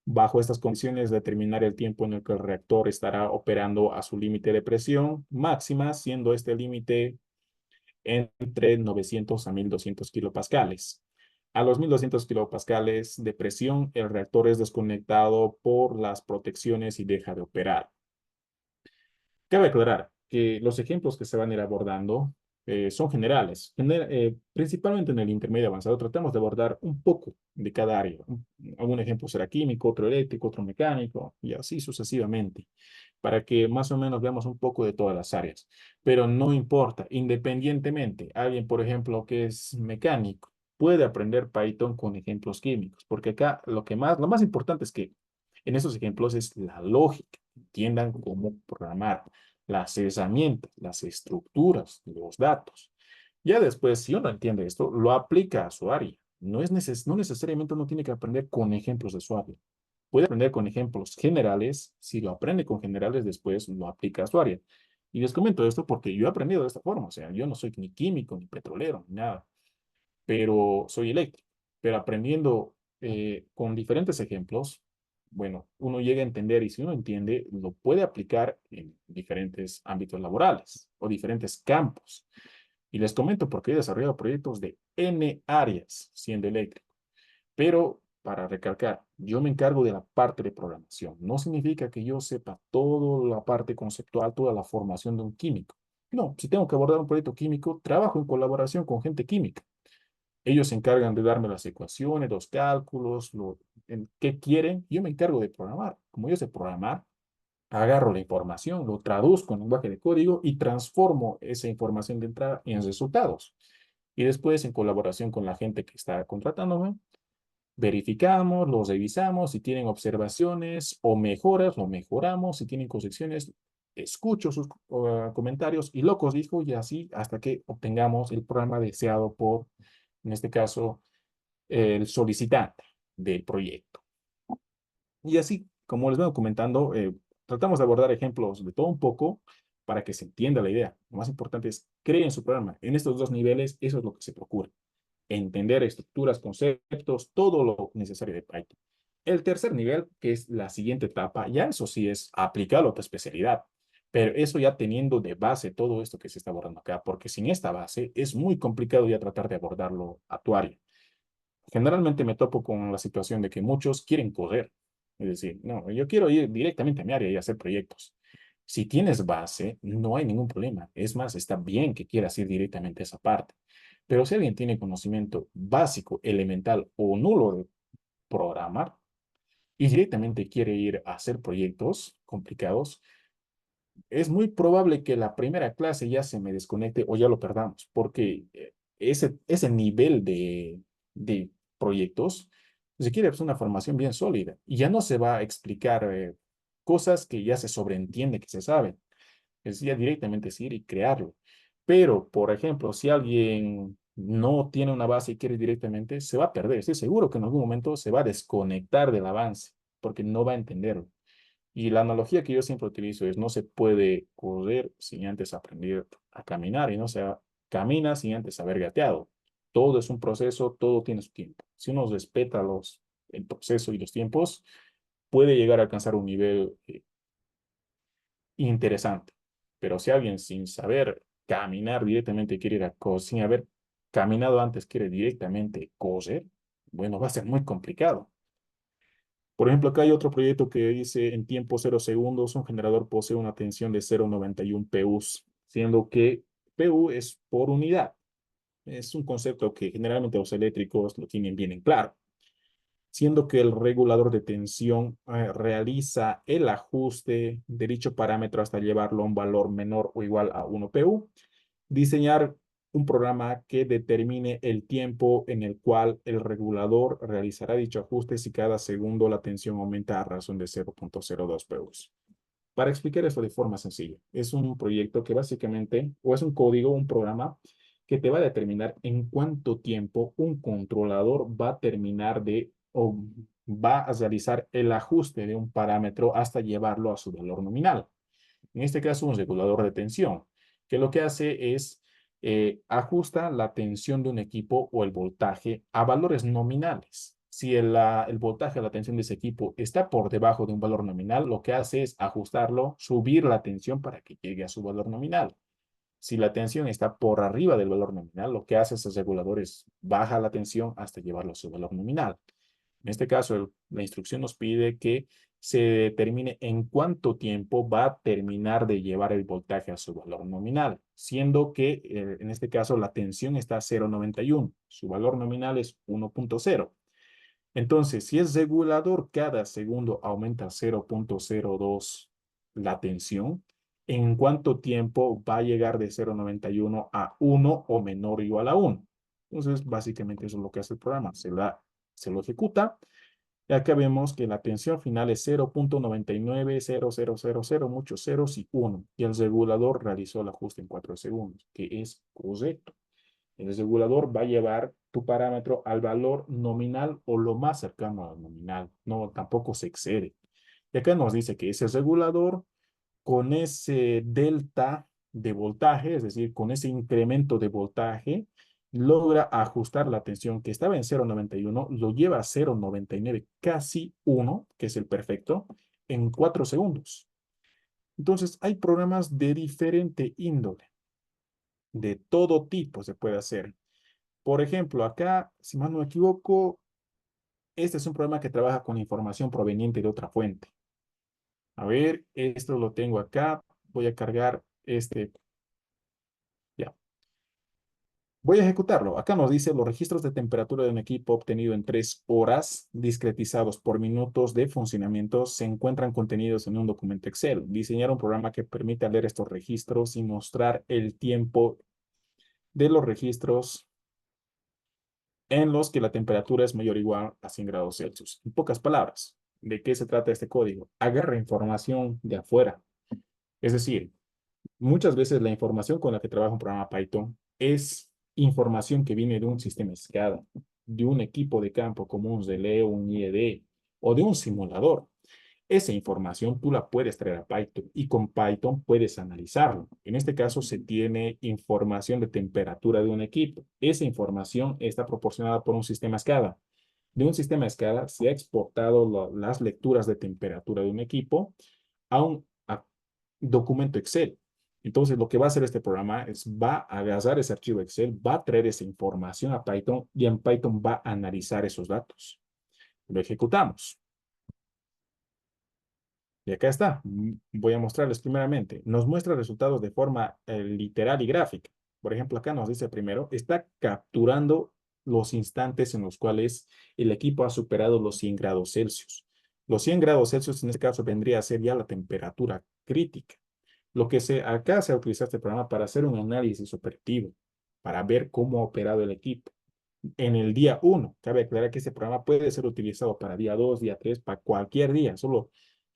Bajo estas condiciones, determinar el tiempo en el que el reactor estará operando a su límite de presión máxima, siendo este límite entre 900 a 1200 kilopascales. A los 1200 kilopascales de presión, el reactor es desconectado por las protecciones y deja de operar. Cabe aclarar que los ejemplos que se van a ir abordando son generales. Principalmente en el intermedio avanzado tratamos de abordar un poco de cada área. Algún ejemplo será químico, otro eléctrico, otro mecánico y así sucesivamente, para que más o menos veamos un poco de todas las áreas. Pero no importa, independientemente, alguien, por ejemplo, que es mecánico, puede aprender Python con ejemplos químicos, porque acá lo más importante es que en esos ejemplos es la lógica, entiendan cómo programar las herramientas, las estructuras, los datos. Ya después, si uno entiende esto, lo aplica a su área. No necesariamente uno tiene que aprender con ejemplos de su área. Puede aprender con ejemplos generales. Si lo aprende con generales, después lo aplica a su área. Y les comento esto porque yo he aprendido de esta forma. O sea, yo no soy ni químico, ni petrolero, ni nada, pero soy eléctrico. Pero aprendiendo con diferentes ejemplos, bueno, uno llega a entender y si uno entiende, lo puede aplicar en diferentes ámbitos laborales o diferentes campos. Y les comento porque he desarrollado proyectos de N áreas siendo eléctrico. Pero para recalcar, yo me encargo de la parte de programación. No significa que yo sepa toda la parte conceptual, toda la formación de un químico. No, si tengo que abordar un proyecto químico, trabajo en colaboración con gente química. Ellos se encargan de darme las ecuaciones, los cálculos, en qué quieren. Yo me encargo de programar. Como yo sé programar, agarro la información, lo traduzco en lenguaje de código y transformo esa información de entrada en resultados. Y después, en colaboración con la gente que está contratándome, verificamos, los revisamos. Si tienen observaciones o mejoras, lo mejoramos. Si tienen correcciones, escucho sus comentarios y lo corrijo y así hasta que obtengamos el programa deseado por, en este caso, el solicitante del proyecto. Y así, como les vengo comentando, tratamos de abordar ejemplos de todo un poco para que se entienda la idea. Lo más importante es creen su programa. En estos dos niveles, eso es lo que se procura. Entender estructuras, conceptos, todo lo necesario de Python. El tercer nivel, que es la siguiente etapa, ya eso sí es aplicarlo a tu especialidad. Pero eso ya teniendo de base todo esto que se está abordando acá, porque sin esta base es muy complicado ya tratar de abordarlo a tu área. Generalmente me topo con la situación de que muchos quieren correr. Es decir, no, yo quiero ir directamente a mi área y hacer proyectos. Si tienes base, no hay ningún problema. Es más, está bien que quieras ir directamente a esa parte. Pero si alguien tiene conocimiento básico, elemental o nulo de programar y directamente quiere ir a hacer proyectos complicados, es muy probable que la primera clase ya se me desconecte o ya lo perdamos, porque ese nivel de proyectos requiere pues, una formación bien sólida y ya no se va a explicar cosas que ya se sobreentiende que se saben. Es ya directamente es ir y crearlo. Pero, por ejemplo, si alguien no tiene una base y quiere directamente, se va a perder. Estoy seguro que en algún momento se va a desconectar del avance porque no va a entenderlo. Y la analogía que yo siempre utilizo es, no se puede correr sin antes aprender a caminar y no se camina sin antes haber gateado. Todo es un proceso, todo tiene su tiempo. Si uno respeta el proceso y los tiempos, puede llegar a alcanzar un nivel interesante. Pero si alguien sin saber caminar directamente quiere ir a correr, sin haber caminado antes quiere directamente correr, bueno, va a ser muy complicado. Por ejemplo, acá hay otro proyecto que dice en tiempo 0 segundos, un generador posee una tensión de 0,91 PUs, siendo que PU es por unidad. Es un concepto que generalmente los eléctricos lo tienen bien en claro, siendo que el regulador de tensión realiza el ajuste de dicho parámetro hasta llevarlo a un valor menor o igual a 1 PU. Diseñar un programa que determine el tiempo en el cual el regulador realizará dicho ajuste si cada segundo la tensión aumenta a razón de 0,02 PUs. Para explicar esto de forma sencilla, es un proyecto que básicamente, o es un código, un programa que te va a determinar en cuánto tiempo un controlador va a terminar de o va a realizar el ajuste de un parámetro hasta llevarlo a su valor nominal. En este caso, un regulador de tensión, que lo que hace es ajusta la tensión de un equipo o el voltaje a valores nominales. Si el voltaje o la tensión de ese equipo está por debajo de un valor nominal, lo que hace es ajustarlo, subir la tensión para que llegue a su valor nominal. Si la tensión está por arriba del valor nominal, lo que hace ese regulador es baja la tensión hasta llevarlo a su valor nominal. En este caso, la instrucción nos pide que se determine en cuánto tiempo va a terminar de llevar el voltaje a su valor nominal, siendo que en este caso la tensión está a 0,91, su valor nominal es 1,0. Entonces, si es regulador, cada segundo aumenta 0,02 la tensión, ¿en cuánto tiempo va a llegar de 0,91 a 1 o menor o igual a 1? Entonces, básicamente eso es lo que hace el programa. Se lo ejecuta. Y acá vemos que la tensión final es 0,990000, muchos ceros y 1. Y el regulador realizó el ajuste en 4 segundos, que es correcto. El regulador va a llevar tu parámetro al valor nominal o lo más cercano al nominal. No, tampoco se excede. Y acá nos dice que ese regulador con ese delta de voltaje, es decir, con ese incremento de voltaje, logra ajustar la tensión que estaba en 0,91, lo lleva a 0,99, casi 1, que es el perfecto, en 4 segundos. Entonces, hay programas de diferente índole, de todo tipo se puede hacer. Por ejemplo, acá, si mal no me equivoco, este es un programa que trabaja con información proveniente de otra fuente. A ver, esto lo tengo acá. Voy a cargar este. Ya. Voy a ejecutarlo. Acá nos dice los registros de temperatura de un equipo obtenido en 3 horas, discretizados por minutos de funcionamiento, se encuentran contenidos en un documento Excel. Diseñar un programa que permita leer estos registros y mostrar el tiempo de los registros en los que la temperatura es mayor o igual a 100 grados Celsius. En pocas palabras, ¿de qué se trata este código? Agarra información de afuera. Es decir, muchas veces la información con la que trabaja un programa Python es información que viene de un sistema SCADA, de un equipo de campo como un relé, un IED o de un simulador. Esa información tú la puedes traer a Python y con Python puedes analizarlo. En este caso se tiene información de temperatura de un equipo. Esa información está proporcionada por un sistema SCADA. De un sistema SCADA se ha exportado las lecturas de temperatura de un equipo a un documento Excel. Entonces, lo que va a hacer este programa es va a agarrar ese archivo Excel, va a traer esa información a Python y en Python va a analizar esos datos. Lo ejecutamos. Y acá está. Voy a mostrarles primeramente. Nos muestra resultados de forma literal y gráfica. Por ejemplo, acá nos dice primero, está capturando los instantes en los cuales el equipo ha superado los 100 grados Celsius. Los 100 grados Celsius en este caso vendría a ser ya la temperatura crítica. Acá se ha utilizado este programa para hacer un análisis operativo, para ver cómo ha operado el equipo. En el día uno, cabe aclarar que este programa puede ser utilizado para día 2, día 3, para cualquier día. Solo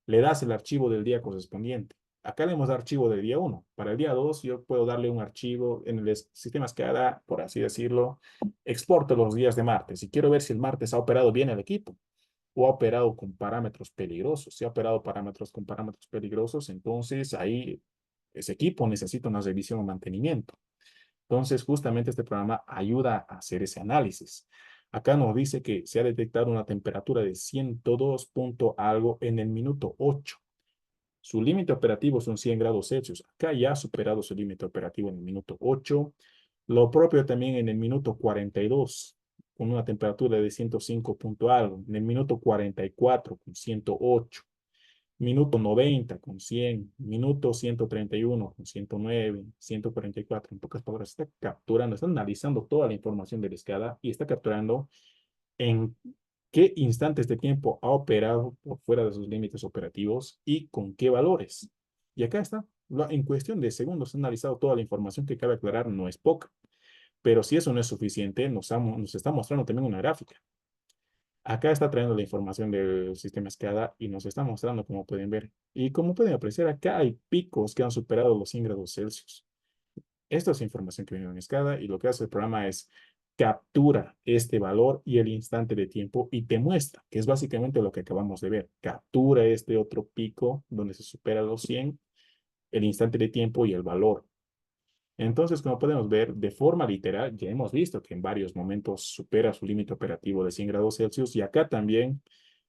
le das el archivo del día correspondiente. Acá le hemos dado archivo del día uno. Para el día 2, yo puedo darle un archivo en el sistema SCADA, por así decirlo, exporto los días de martes. Y quiero ver si el martes ha operado bien el equipo o ha operado con parámetros peligrosos. Si ha operado con parámetros peligrosos, entonces ahí ese equipo necesita una revisión o mantenimiento. Entonces, justamente este programa ayuda a hacer ese análisis. Acá nos dice que se ha detectado una temperatura de 102 punto algo en el minuto 8. Su límite operativo son 100 grados Celsius. Acá ya ha superado su límite operativo en el minuto 8. Lo propio también en el minuto 42, con una temperatura de 105 punto algo. En el minuto 44, con 108. Minuto 90 con 100, minuto 131 con 109, 144. En pocas palabras, está capturando, está analizando toda la información de la escala y está capturando en qué instantes de tiempo ha operado por fuera de sus límites operativos y con qué valores. Y acá está. En cuestión de segundos ha analizado toda la información que cabe aclarar, no es poca. Pero si eso no es suficiente, nos está mostrando también una gráfica. Acá está trayendo la información del sistema SCADA y nos está mostrando, como pueden ver. Y como pueden apreciar, acá hay picos que han superado los 100 grados Celsius. Esta es información que viene en SCADA y lo que hace el programa es captura este valor y el instante de tiempo y te muestra, que es básicamente lo que acabamos de ver. Captura este otro pico donde se supera los 100, el instante de tiempo y el valor. Entonces, como podemos ver, de forma literal, ya hemos visto que en varios momentos supera su límite operativo de 100 grados Celsius y acá también,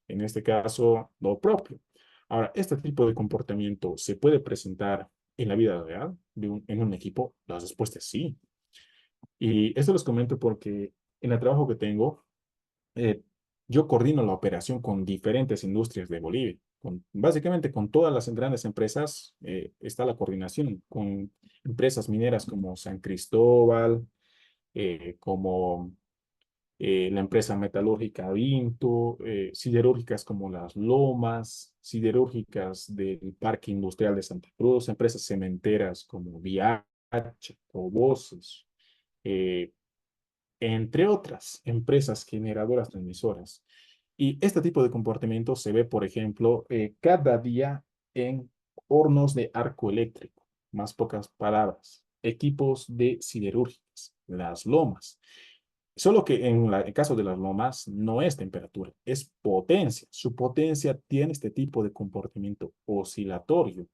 en este caso, lo propio. Ahora, este tipo de comportamiento se puede presentar en la vida real en un equipo. La respuesta es sí. Y esto les comento porque en el trabajo que tengo, eh, yo coordino la operación con diferentes industrias de Bolivia. Básicamente con todas las grandes empresas está la coordinación, con empresas mineras como San Cristóbal, como la empresa metalúrgica Vinto, siderúrgicas como Las Lomas, siderúrgicas del Parque Industrial de Santa Cruz, empresas cementeras como VIH o Voces, eh, entre otras empresas generadoras transmisoras. Y este tipo de comportamiento se ve, por ejemplo, cada día en hornos de arco eléctrico, más pocas palabras, equipos de siderúrgicas, las lomas. Solo que en el caso de las lomas no es temperatura, es potencia. Su potencia tiene este tipo de comportamiento oscilatorio.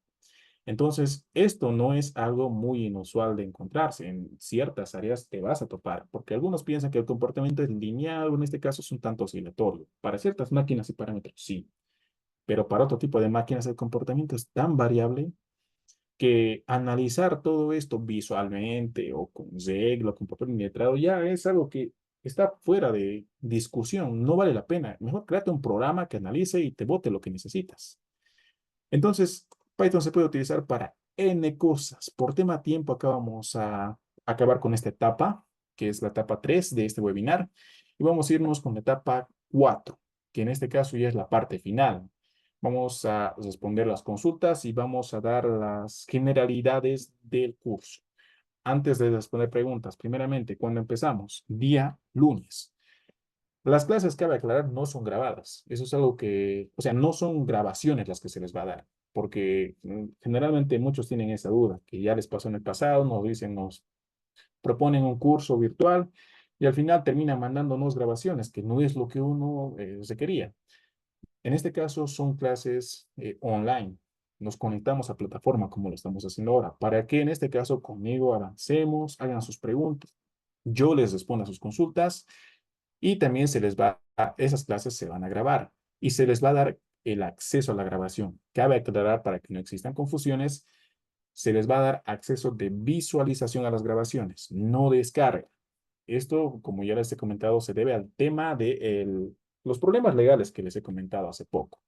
Entonces, esto no es algo muy inusual de encontrarse. En ciertas áreas te vas a topar, porque algunos piensan que el comportamiento es lineal o en este caso es un tanto oscilatorio. Para ciertas máquinas y parámetros, sí, pero para otro tipo de máquinas el comportamiento es tan variable que analizar todo esto visualmente o con regla, con papel y letrado, ya es algo que está fuera de discusión, no vale la pena. Mejor créate un programa que analice y te bote lo que necesitas. Entonces, Python se puede utilizar para N cosas. Por tema tiempo, acá vamos a acabar con esta etapa, que es la etapa 3 de este webinar, y vamos a irnos con la etapa 4, que en este caso ya es la parte final. Vamos a responder las consultas y vamos a dar las generalidades del curso. Antes de responder preguntas, primeramente, ¿cuándo empezamos? Día lunes. Las clases, cabe aclarar, no son grabadas. Eso es algo que, o sea, no son grabaciones las que se les va a dar, porque generalmente muchos tienen esa duda, que ya les pasó en el pasado, nos dicen, nos proponen un curso virtual y al final terminan mandándonos grabaciones, que no es lo que uno se quería. En este caso son clases online. Nos conectamos a plataforma como lo estamos haciendo ahora, para que en este caso conmigo avancemos, hagan sus preguntas, yo les respondo a sus consultas y también esas clases se van a grabar y se les va a dar el acceso a la grabación. Cabe aclarar para que no existan confusiones, se les va a dar acceso de visualización a las grabaciones, no descarga. Esto, como ya les he comentado, se debe al tema de los problemas legales que les he comentado hace poco.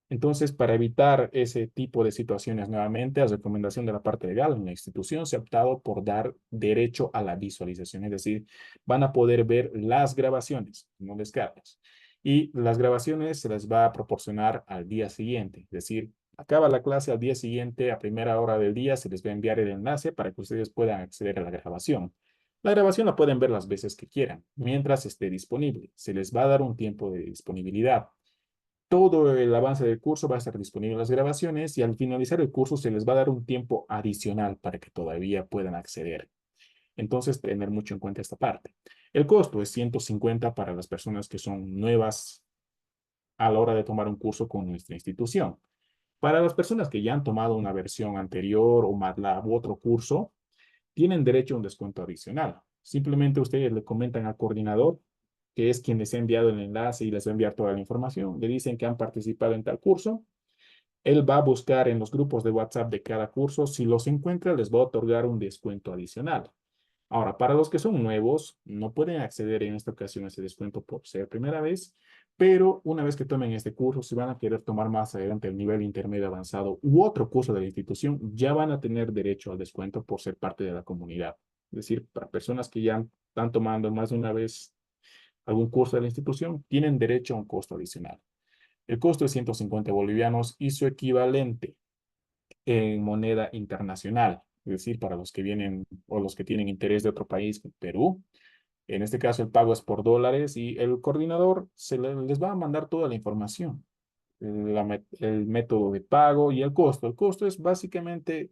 Entonces, para evitar ese tipo de situaciones nuevamente, a recomendación de la parte legal en la institución se ha optado por dar derecho a la visualización, es decir, van a poder ver las grabaciones, no descargas. Y las grabaciones se les va a proporcionar al día siguiente, es decir, acaba la clase al día siguiente, a primera hora del día, se les va a enviar el enlace para que ustedes puedan acceder a la grabación. La grabación la pueden ver las veces que quieran, mientras esté disponible. Se les va a dar un tiempo de disponibilidad. Todo el avance del curso va a estar disponible en las grabaciones y al finalizar el curso se les va a dar un tiempo adicional para que todavía puedan acceder. Entonces, tener mucho en cuenta esta parte. El costo es 150 para las personas que son nuevas a la hora de tomar un curso con nuestra institución. Para las personas que ya han tomado una versión anterior o MATLAB u otro curso, tienen derecho a un descuento adicional. Simplemente ustedes le comentan al coordinador, que es quien les ha enviado el enlace y les va a enviar toda la información. Le dicen que han participado en tal curso. Él va a buscar en los grupos de WhatsApp de cada curso. Si los encuentra, les va a otorgar un descuento adicional. Ahora, para los que son nuevos, no pueden acceder en esta ocasión a ese descuento por ser primera vez, pero una vez que tomen este curso, si van a querer tomar más adelante el nivel intermedio avanzado u otro curso de la institución, ya van a tener derecho al descuento por ser parte de la comunidad. Es decir, para personas que ya están tomando más de una vez algún curso de la institución, tienen derecho a un costo adicional. El costo es 150 bolivianos y su equivalente en moneda internacional, es decir, para los que vienen o los que tienen interés de otro país, Perú. En este caso, el pago es por dólares y el coordinador les va a mandar toda la información, el método de pago y el costo. El costo es básicamente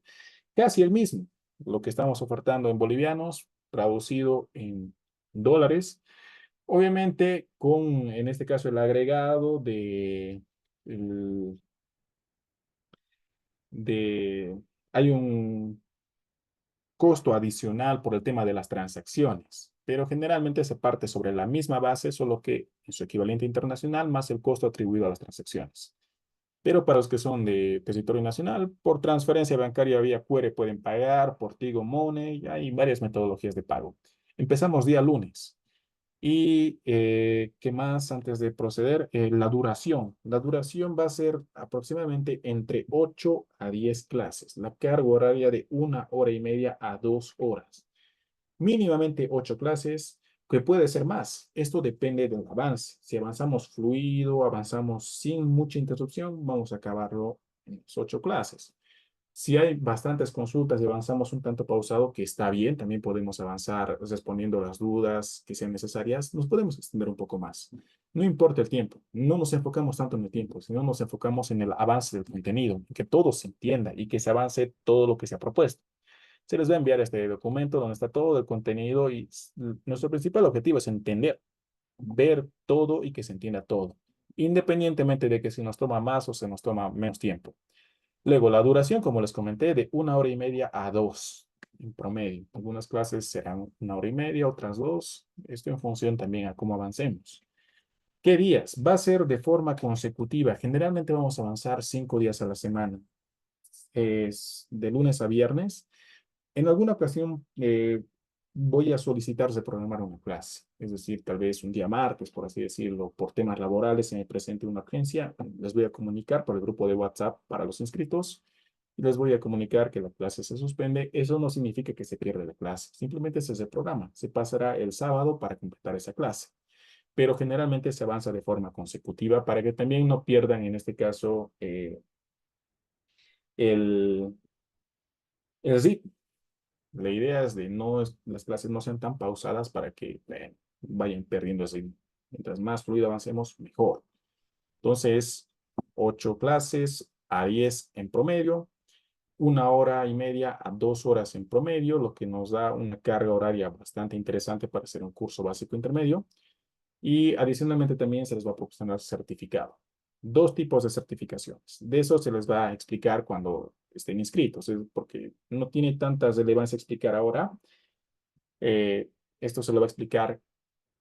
casi el mismo, lo que estamos ofertando en bolivianos, traducido en dólares. Obviamente, en este caso, el agregado el- de hay un costo adicional por el tema de las transacciones, pero generalmente se parte sobre la misma base, solo que en su equivalente internacional más el costo atribuido a las transacciones. Pero para los que son de territorio nacional, por transferencia bancaria vía QR pueden pagar, por Tigo Money, hay varias metodologías de pago. Empezamos día lunes. Y qué más antes de proceder, la duración. La duración va a ser aproximadamente entre 8 a 10 clases. La carga horaria de 1 hora y media a 2 horas. Mínimamente 8 clases, que puede ser más. Esto depende del avance. Si avanzamos fluido, avanzamos sin mucha interrupción, vamos a acabarlo en las 8 clases. Si hay bastantes consultas y avanzamos un tanto pausado, que está bien, también podemos avanzar respondiendo las dudas que sean necesarias, nos podemos extender un poco más. No importa el tiempo, no nos enfocamos tanto en el tiempo, sino nos enfocamos en el avance del contenido, que todo se entienda y que se avance todo lo que se ha propuesto. Se les va a enviar este documento donde está todo el contenido y nuestro principal objetivo es entender, ver todo y que se entienda todo, independientemente de que si nos toma más o se nos toma menos tiempo. Luego, la duración, como les comenté, de 1 hora y media a 2 en promedio. Algunas clases serán 1 hora y media, otras 2. Esto en función también a cómo avancemos. ¿Qué días? Va a ser de forma consecutiva. Generalmente vamos a avanzar 5 días a la semana. Es de lunes a viernes. En alguna ocasión voy a solicitarse programar una clase, es decir, tal vez un día martes, por así decirlo, por temas laborales, se me presente una urgencia, les voy a comunicar por el grupo de WhatsApp para los inscritos y les voy a comunicar que la clase se suspende. Eso no significa que se pierda la clase, simplemente se reprograma, se pasará el sábado para completar esa clase, pero generalmente se avanza de forma consecutiva para que también no pierdan, en este caso, el, el ritmo. La idea es de las clases no sean tan pausadas para que vayan perdiendo ese ritmo. Mientras más fluido avancemos, mejor. Entonces, 8 clases a 10 en promedio, 1 hora y media a 2 horas en promedio, lo que nos da una carga horaria bastante interesante para hacer un curso básico intermedio. Y adicionalmente también se les va a proporcionar certificado. dos tipos de certificaciones. De eso se les va a explicar cuando estén inscritos, porque no tiene tanta relevancia explicar ahora. Eh, Esto se lo va a explicar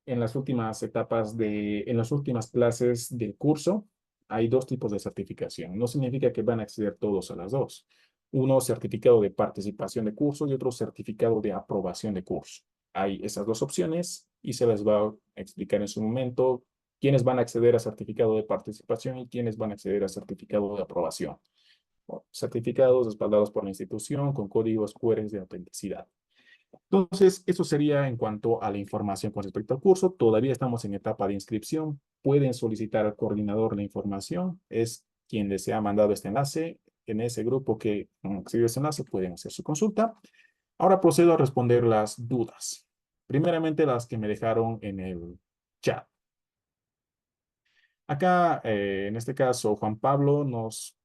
en las últimas etapas en las últimas clases del curso. Hay dos tipos de certificación. No significa que van a acceder todos a las dos. Uno, certificado de participación de curso y otro, certificado de aprobación de curso. Hay esas dos opciones y se les va a explicar en su momento quiénes van a acceder a certificado de participación y quiénes van a acceder a certificado de aprobación. Certificados respaldados por la institución con códigos QR de autenticidad. Entonces, eso sería en cuanto a la información con respecto al curso. Todavía estamos en etapa de inscripción. Pueden solicitar al coordinador la información. Es quien les ha mandado este enlace. En ese grupo que accedió a ese enlace pueden hacer su consulta. Ahora procedo a responder las dudas. Primeramente, las que me dejaron en el chat. Acá, en este caso, Juan Pablo nos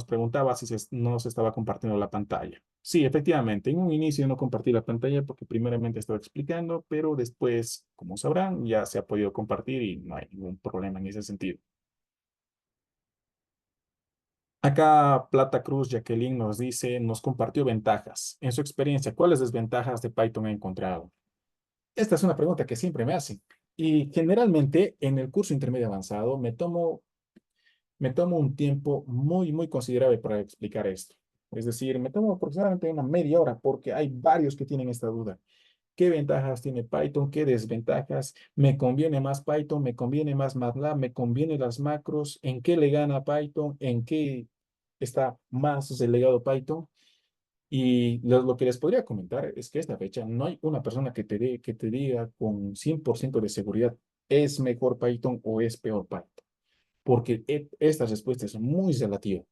preguntaba si no se estaba compartiendo la pantalla. Sí, efectivamente, en un inicio no compartí la pantalla porque primeramente estaba explicando, pero después, como sabrán, ya se ha podido compartir y no hay ningún problema en ese sentido. Acá Plata Cruz Jacqueline nos dice, nos compartió ventajas. En su experiencia, ¿cuáles desventajas de Python ha encontrado? Esta es una pregunta que siempre me hacen. Y generalmente en el curso intermedio avanzado me tomo un tiempo muy, muy considerable para explicar esto. Es decir, me tomo aproximadamente una media hora porque hay varios que tienen esta duda. ¿Qué ventajas tiene Python? ¿Qué desventajas? ¿Me conviene más Python? ¿Me conviene más MATLAB? ¿Me conviene las macros? ¿En qué le gana Python? ¿En qué está más relegado Python? Y lo que les podría comentar es que a esta fecha no hay una persona que te diga con 100% de seguridad es mejor Python o es peor Python, porque esta respuesta es muy relativa.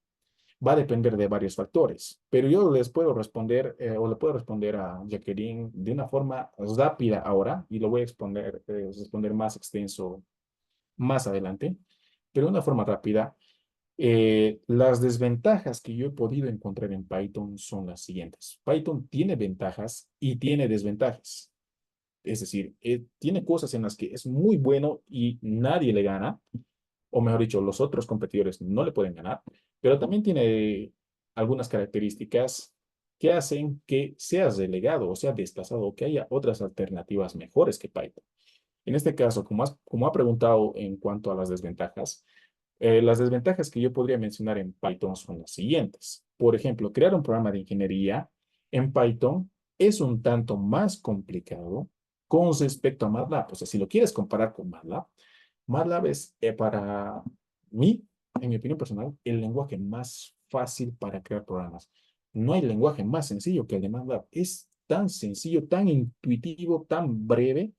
Va a depender de varios factores, pero yo les puedo responder o le puedo responder a Jacqueline de una forma rápida ahora y lo voy a responder más extenso más adelante, pero de una forma rápida. Las desventajas que yo he podido encontrar en Python son las siguientes. Python tiene ventajas y tiene desventajas. Es decir, tiene cosas en las que es muy bueno y nadie le gana, o mejor dicho, los otros competidores no le pueden ganar, pero también tiene algunas características que hacen que sea relegado o sea desplazado o que haya otras alternativas mejores que Python. En este caso, como ha preguntado en cuanto a las desventajas que yo podría mencionar en Python son las siguientes. Por ejemplo, crear un programa de ingeniería en Python es un tanto más complicado con respecto a MATLAB. O sea, si lo quieres comparar con MATLAB, MATLAB es para mí, en mi opinión personal, el lenguaje más fácil para crear programas. No hay lenguaje más sencillo que el de MATLAB. Es tan sencillo, tan intuitivo, tan breve,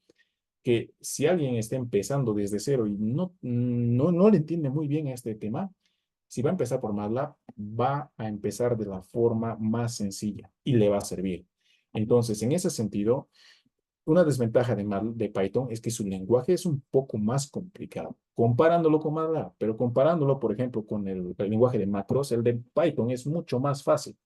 que si alguien está empezando desde cero y no le entiende muy bien a este tema, si va a empezar por MATLAB, va a empezar de la forma más sencilla y le va a servir. Entonces, en ese sentido, una desventaja de Python es que su lenguaje es un poco más complicado, comparándolo con MATLAB, pero comparándolo, por ejemplo, con el lenguaje de macros, el de Python es mucho más fácil,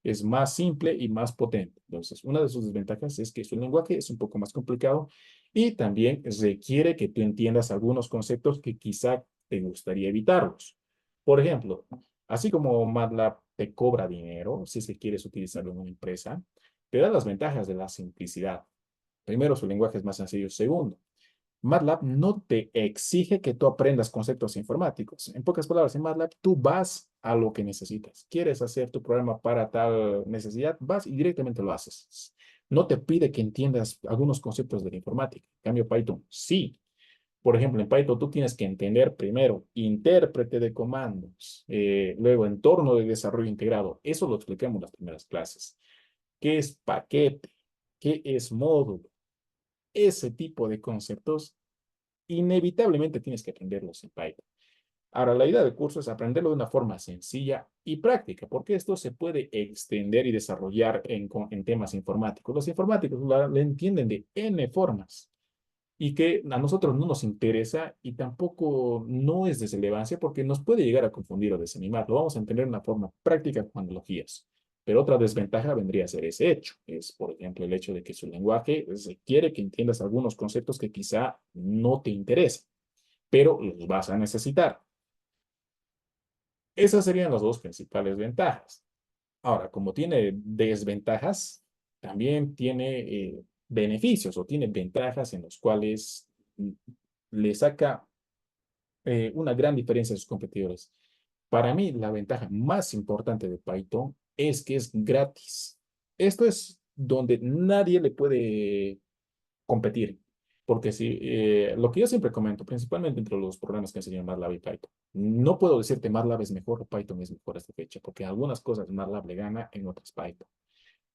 es más simple y más potente. Entonces, una de sus desventajas es que su lenguaje es un poco más complicado y también requiere que tú entiendas algunos conceptos que quizá te gustaría evitarlos. Por ejemplo, así como MATLAB te cobra dinero si es que quieres utilizarlo en una empresa, te da las ventajas de la simplicidad. Primero, su lenguaje es más sencillo. Segundo, MATLAB no te exige que tú aprendas conceptos informáticos. En pocas palabras, en MATLAB tú vas a lo que necesitas. ¿Quieres hacer tu programa para tal necesidad? Vas y directamente lo haces. No te pide que entiendas algunos conceptos de la informática. En cambio, Python, sí. Por ejemplo, en Python tú tienes que entender primero intérprete de comandos, luego entorno de desarrollo integrado. Eso lo explicamos en las primeras clases. ¿Qué es paquete? ¿Qué es módulo? Ese tipo de conceptos inevitablemente tienes que aprenderlos en Python. Ahora, la idea del curso es aprenderlo de una forma sencilla y práctica, porque esto se puede extender y desarrollar en temas informáticos. Los informáticos la entienden de N formas y que a nosotros no nos interesa y tampoco no es de relevancia porque nos puede llegar a confundir o desanimar. Lo vamos a entender de una forma práctica con analogías. Pero otra desventaja vendría a ser ese hecho. Es, por ejemplo, el hecho de que su lenguaje requiere que entiendas algunos conceptos que quizá no te interesan, pero los vas a necesitar. Esas serían las dos principales ventajas. Ahora, como tiene desventajas, también tiene beneficios o tiene ventajas en los cuales mm, le saca una gran diferencia a sus competidores. Para mí, la ventaja más importante de Python es que es gratis. Esto es donde nadie le puede competir. Porque si, lo que yo siempre comento, principalmente entre los programas que enseñan MATLAB y Python, no puedo decirte MATLAB es mejor o Python es mejor a esta fecha, porque en algunas cosas MATLAB le gana, en otras Python.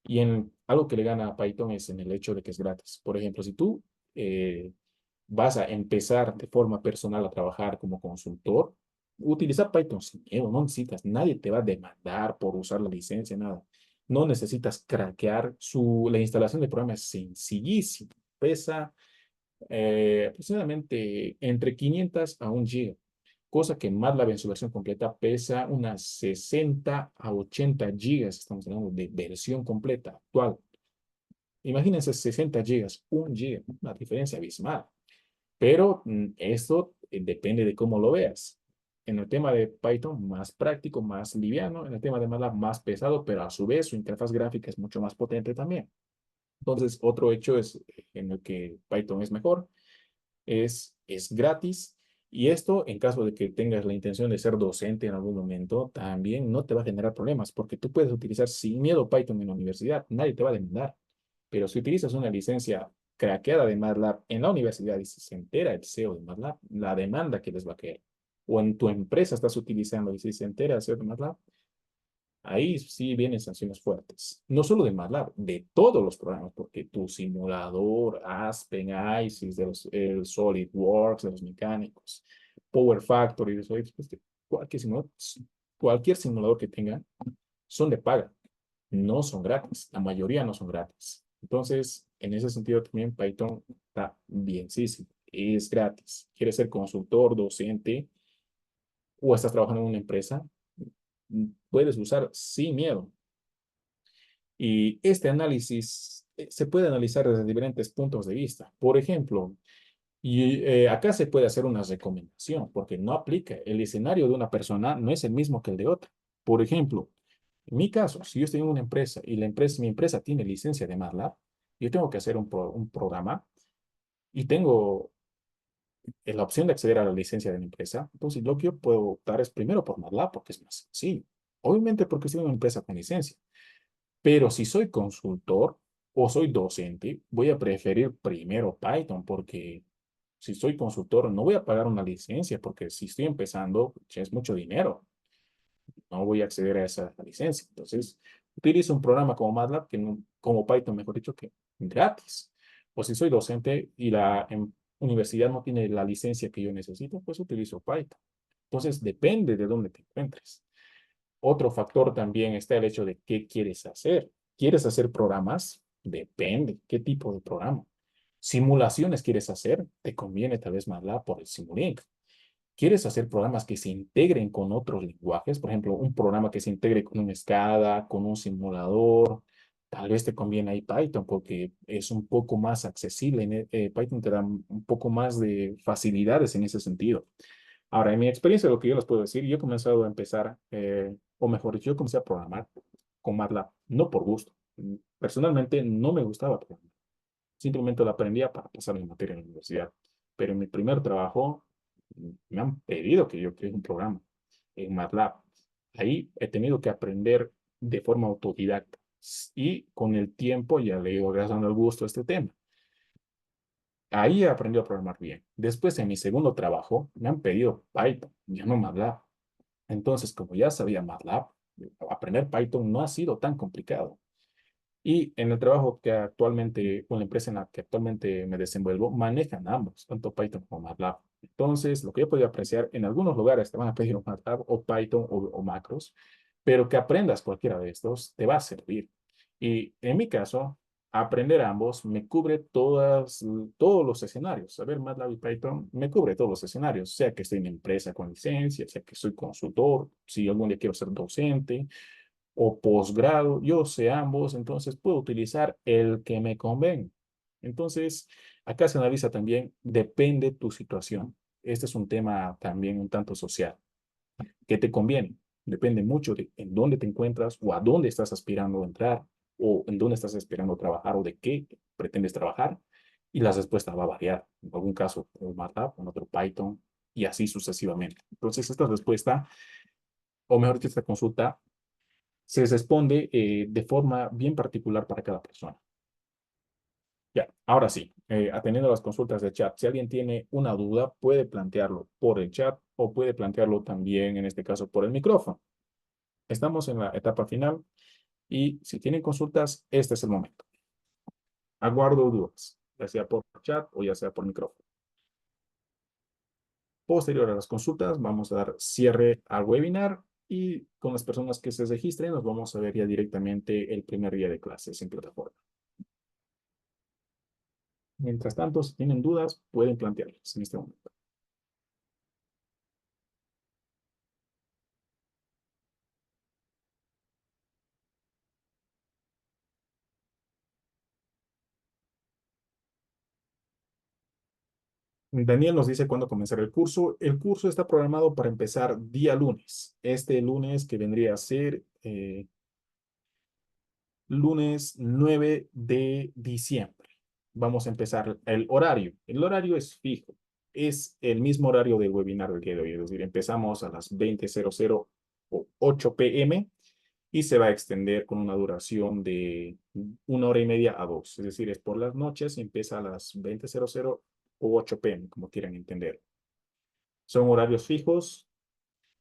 Y en algo que le gana a Python es en el hecho de que es gratis. Por ejemplo, si tú eh, vas a empezar de forma personal a trabajar como consultor, utiliza Python sin miedo, no necesitas, nadie te va a demandar por usar la licencia, nada. No necesitas craquear, la instalación del programa es sencillísima, pesa aproximadamente entre 500 a 1 giga, cosa que MATLAB en su versión completa pesa unas 60 a 80 gigas, estamos hablando de versión completa actual. Imagínense 60 gigas, 1 giga, una diferencia abismal. Pero esto depende de cómo lo veas. En el tema de Python, más práctico, más liviano. En el tema de MATLAB, más pesado, pero a su vez su interfaz gráfica es mucho más potente también. Entonces, otro hecho es en el que Python es mejor, es gratis. Y esto, en caso de que tengas la intención de ser docente en algún momento, también no te va a generar problemas, porque tú puedes utilizar sin miedo Python en la universidad, nadie te va a demandar. Pero si utilizas una licencia craqueada de MATLAB en la universidad y si se entera el CEO de MATLAB, la demanda que les va a caer. O en tu empresa estás utilizando y si se entera el CEO de MATLAB, ahí sí vienen sanciones fuertes. No solo de MATLAB, de todos los programas, porque tu simulador, Aspen, ISIS, el SolidWorks, de los mecánicos, Power Factory, de Solid, pues, cualquier simulador que tengan, son de paga, no son gratis. La mayoría no son gratis. Entonces, en ese sentido también Python está bien, sí, sí, es gratis. ¿Quieres ser consultor, docente o estás trabajando en una empresa? Puedes usar sin miedo. Y este análisis se puede analizar desde diferentes puntos de vista. Por ejemplo, acá se puede hacer una recomendación, porque no aplica. El escenario de una persona no es el mismo que el de otra. Por ejemplo, en mi caso, si yo estoy en una empresa y mi empresa tiene licencia de MATLAB, yo tengo que hacer un programa y tengo la opción de acceder a la licencia de mi empresa. Entonces, lo que yo puedo optar es primero por MATLAB, porque es más sencillo. Obviamente porque estoy en una empresa con licencia. Pero si soy consultor o soy docente, voy a preferir primero Python porque si soy consultor no voy a pagar una licencia porque si estoy empezando ya es mucho dinero. No voy a acceder a esa licencia. Entonces, utilizo un programa como MATLAB, como Python, mejor dicho, que gratis. O si soy docente y la universidad no tiene la licencia que yo necesito, pues utilizo Python. Entonces, depende de dónde te encuentres. Otro factor también está el hecho de qué quieres hacer. ¿Quieres hacer programas? Depende. ¿Qué tipo de programa? ¿Simulaciones quieres hacer? Te conviene tal vez MATLAB por el Simulink. ¿Quieres hacer programas que se integren con otros lenguajes? Por ejemplo, un programa que se integre con un SCADA, con un simulador. Tal vez te conviene ahí Python porque es un poco más accesible. Python te da un poco más de facilidades en ese sentido. Ahora, en mi experiencia, lo que yo les puedo decir, yo he comenzado a empezar, o mejor dicho, yo comencé a programar con MATLAB, no por gusto. Personalmente no me gustaba programar. Simplemente lo aprendía para pasar mi materia en la universidad. Pero en mi primer trabajo me han pedido que yo cree un programa en MATLAB. Ahí he tenido que aprender de forma autodidacta. Y con el tiempo ya le he ido agarrando el gusto a este tema. Ahí he aprendido a programar bien. Después, en mi segundo trabajo, me han pedido Python, ya no MATLAB. Entonces, como ya sabía MATLAB, aprender Python no ha sido tan complicado. Y en el trabajo que actualmente, con la empresa en la que actualmente me desenvuelvo, manejan ambos, tanto Python como MATLAB. Entonces, lo que yo he podido apreciar, en algunos lugares te van a pedir un MATLAB o Python o macros, pero que aprendas cualquiera de estos te va a servir. Y en mi caso, aprender ambos me cubre todos los escenarios. Saber MATLAB y Python me cubre todos los escenarios, sea que estoy en empresa con licencia, sea que soy consultor, si algún día quiero ser docente o posgrado, yo sé ambos, entonces puedo utilizar el que me convenga. Entonces, acá se analiza también, depende tu situación. Este es un tema también un tanto social. ¿Qué te conviene? Depende mucho de en dónde te encuentras o a dónde estás aspirando a entrar o en dónde estás esperando trabajar o de qué pretendes trabajar. Y la respuesta va a variar. En algún caso, un MATLAB, en otro Python y así sucesivamente. Entonces, esta respuesta, o mejor dicho, esta consulta, se responde de forma bien particular para cada persona. Ya, ahora sí, atendiendo a las consultas de chat, si alguien tiene una duda, puede plantearlo por el chat o puede plantearlo también, en este caso, por el micrófono. Estamos en la etapa final y si tienen consultas, este es el momento. Aguardo dudas, ya sea por chat o ya sea por micrófono. Posterior a las consultas, vamos a dar cierre al webinar y con las personas que se registren, nos vamos a ver ya directamente el primer día de clases en plataforma. Mientras tanto, si tienen dudas, pueden plantearlas en este momento. Daniel nos dice cuándo comenzará el curso. El curso está programado para empezar día lunes. Este lunes que vendría a ser lunes 9 de diciembre. Vamos a empezar el horario. El horario es fijo. Es el mismo horario del webinar del día de hoy. Es decir, empezamos a las 20:00 o 8 p.m. y se va a extender con una duración de 1 hora y media a 2. Es decir, es por las noches y empieza a las 20:00 o 8 p.m., como quieran entender. Son horarios fijos,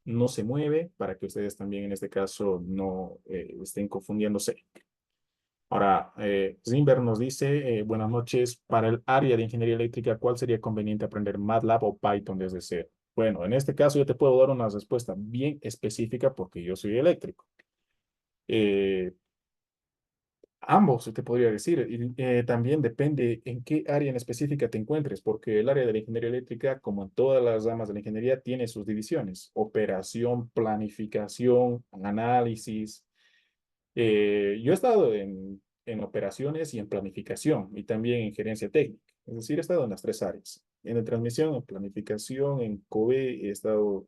no se mueve para que ustedes también en este caso no estén confundiéndose. Ahora, Zimber nos dice, buenas noches, para el área de ingeniería eléctrica, ¿cuál sería conveniente aprender MATLAB o Python desde cero? Bueno, en este caso yo te puedo dar una respuesta bien específica porque yo soy eléctrico. Eh, Ambos, te podría decir. Y, también depende en qué área en específica te encuentres, porque el área de la ingeniería eléctrica, como en todas las ramas de la ingeniería, tiene sus divisiones: operación, planificación, análisis. Yo he estado en operaciones y en planificación y también en gerencia técnica. Es decir, he estado en las tres áreas. En la transmisión, en planificación, en COE, he estado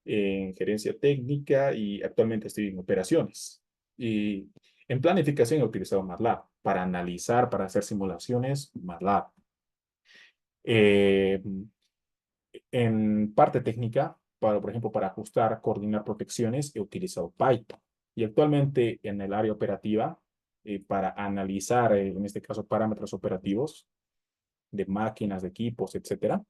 en gerencia técnica y actualmente estoy en operaciones. Y en planificación he utilizado MATLAB para analizar, para hacer simulaciones, MATLAB. Eh, en parte técnica, para, por ejemplo, para ajustar, coordinar protecciones, he utilizado Python. Y actualmente en el área operativa, para analizar, en este caso, parámetros operativos de máquinas, de equipos, etcétera,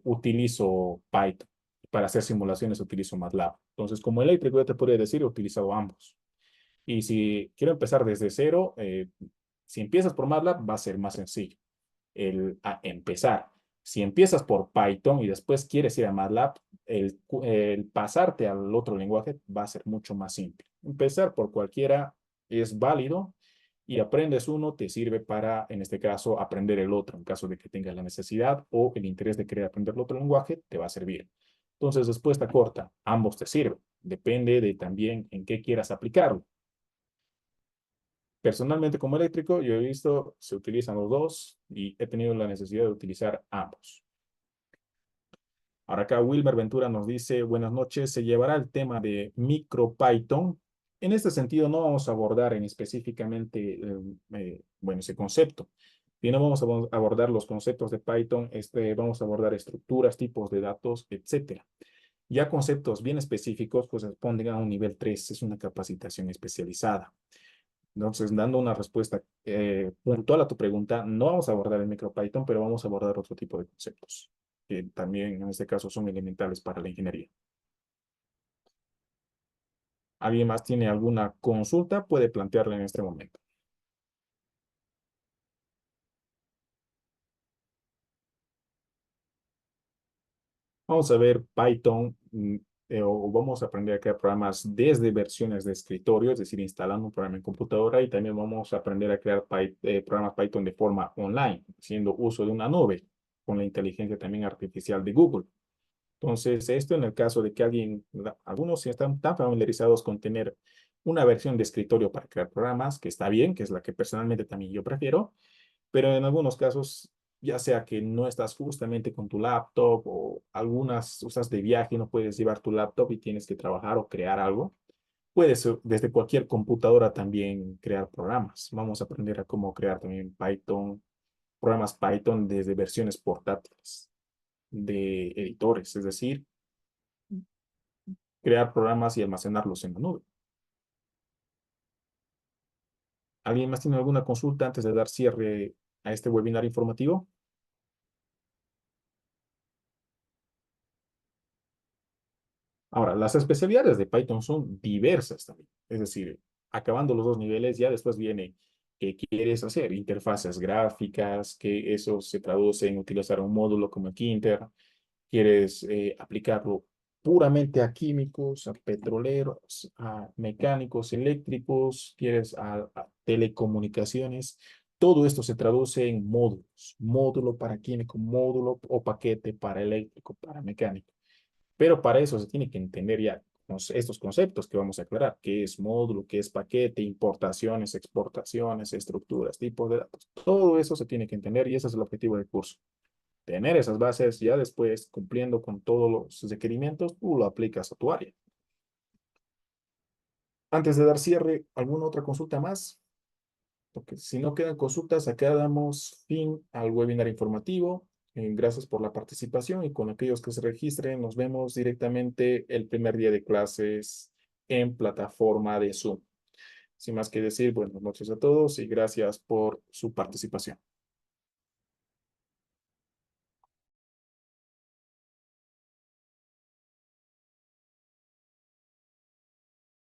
utilizo Python. Para hacer simulaciones utilizo MATLAB. Entonces, como eléctrico, yo te podría decir, he utilizado ambos. Y si quiero empezar desde cero, si empiezas por MATLAB, va a ser más sencillo a empezar. Si empiezas por Python y después quieres ir a MATLAB, el pasarte al otro lenguaje va a ser mucho más simple. Empezar por cualquiera es válido y aprendes uno, te sirve para, en este caso, aprender el otro. En caso de que tengas la necesidad o el interés de querer aprender el otro lenguaje, te va a servir. Entonces, respuesta corta, ambos te sirven. Depende de también en qué quieras aplicarlo. Personalmente, como eléctrico, yo he visto, se utilizan los dos y he tenido la necesidad de utilizar ambos. Ahora acá Wilmer Ventura nos dice, buenas noches, se llevará el tema de MicroPython. En este sentido, no vamos a abordar en específicamente, bueno, ese concepto. Y no vamos a abordar los conceptos de Python, vamos a abordar estructuras, tipos de datos, etcétera. Ya conceptos bien específicos, pues responden a un nivel 3, es una capacitación especializada. Entonces, dando una respuesta puntual a tu pregunta, no vamos a abordar el MicroPython, pero vamos a abordar otro tipo de conceptos, que también en este caso son elementales para la ingeniería. ¿Alguien más tiene alguna consulta? Puede plantearla en este momento. Vamos a ver Python, o vamos a aprender a crear programas desde versiones de escritorio, es decir, instalando un programa en computadora, y también vamos a aprender a crear programas Python de forma online, haciendo uso de una nube, con la inteligencia también artificial de Google. Entonces, esto en el caso de que algunos sí están tan familiarizados con tener una versión de escritorio para crear programas, que está bien, que es la que personalmente también yo prefiero, pero en algunos casos ya sea que no estás justamente con tu laptop o algunas usas de viaje y no puedes llevar tu laptop y tienes que trabajar o crear algo, puedes desde cualquier computadora también crear programas. Vamos a aprender a cómo crear también Python, programas Python desde versiones portátiles de editores, es decir, crear programas y almacenarlos en la nube. ¿Alguien más tiene alguna consulta antes de dar cierre a este webinar informativo? Ahora, las especialidades de Python son diversas también. Es decir, acabando los dos niveles, ya después viene qué quieres hacer, interfaces gráficas, que eso se traduce en utilizar un módulo como el Kinter. Quieres aplicarlo puramente a químicos, a petroleros, a mecánicos eléctricos, quieres a telecomunicaciones. Todo esto se traduce en módulos, módulo para químico, módulo o paquete para eléctrico, para mecánico. Pero para eso se tiene que entender ya estos conceptos que vamos a aclarar, qué es módulo, qué es paquete, importaciones, exportaciones, estructuras, tipos de datos. Todo eso se tiene que entender y ese es el objetivo del curso. Tener esas bases, ya después, cumpliendo con todos los requerimientos, tú lo aplicas a tu área. Antes de dar cierre, ¿alguna otra consulta más? Porque si no quedan consultas, acá damos fin al webinar informativo. Gracias por la participación y con aquellos que se registren, nos vemos directamente el primer día de clases en plataforma de Zoom. Sin más que decir, buenas noches a todos y gracias por su participación.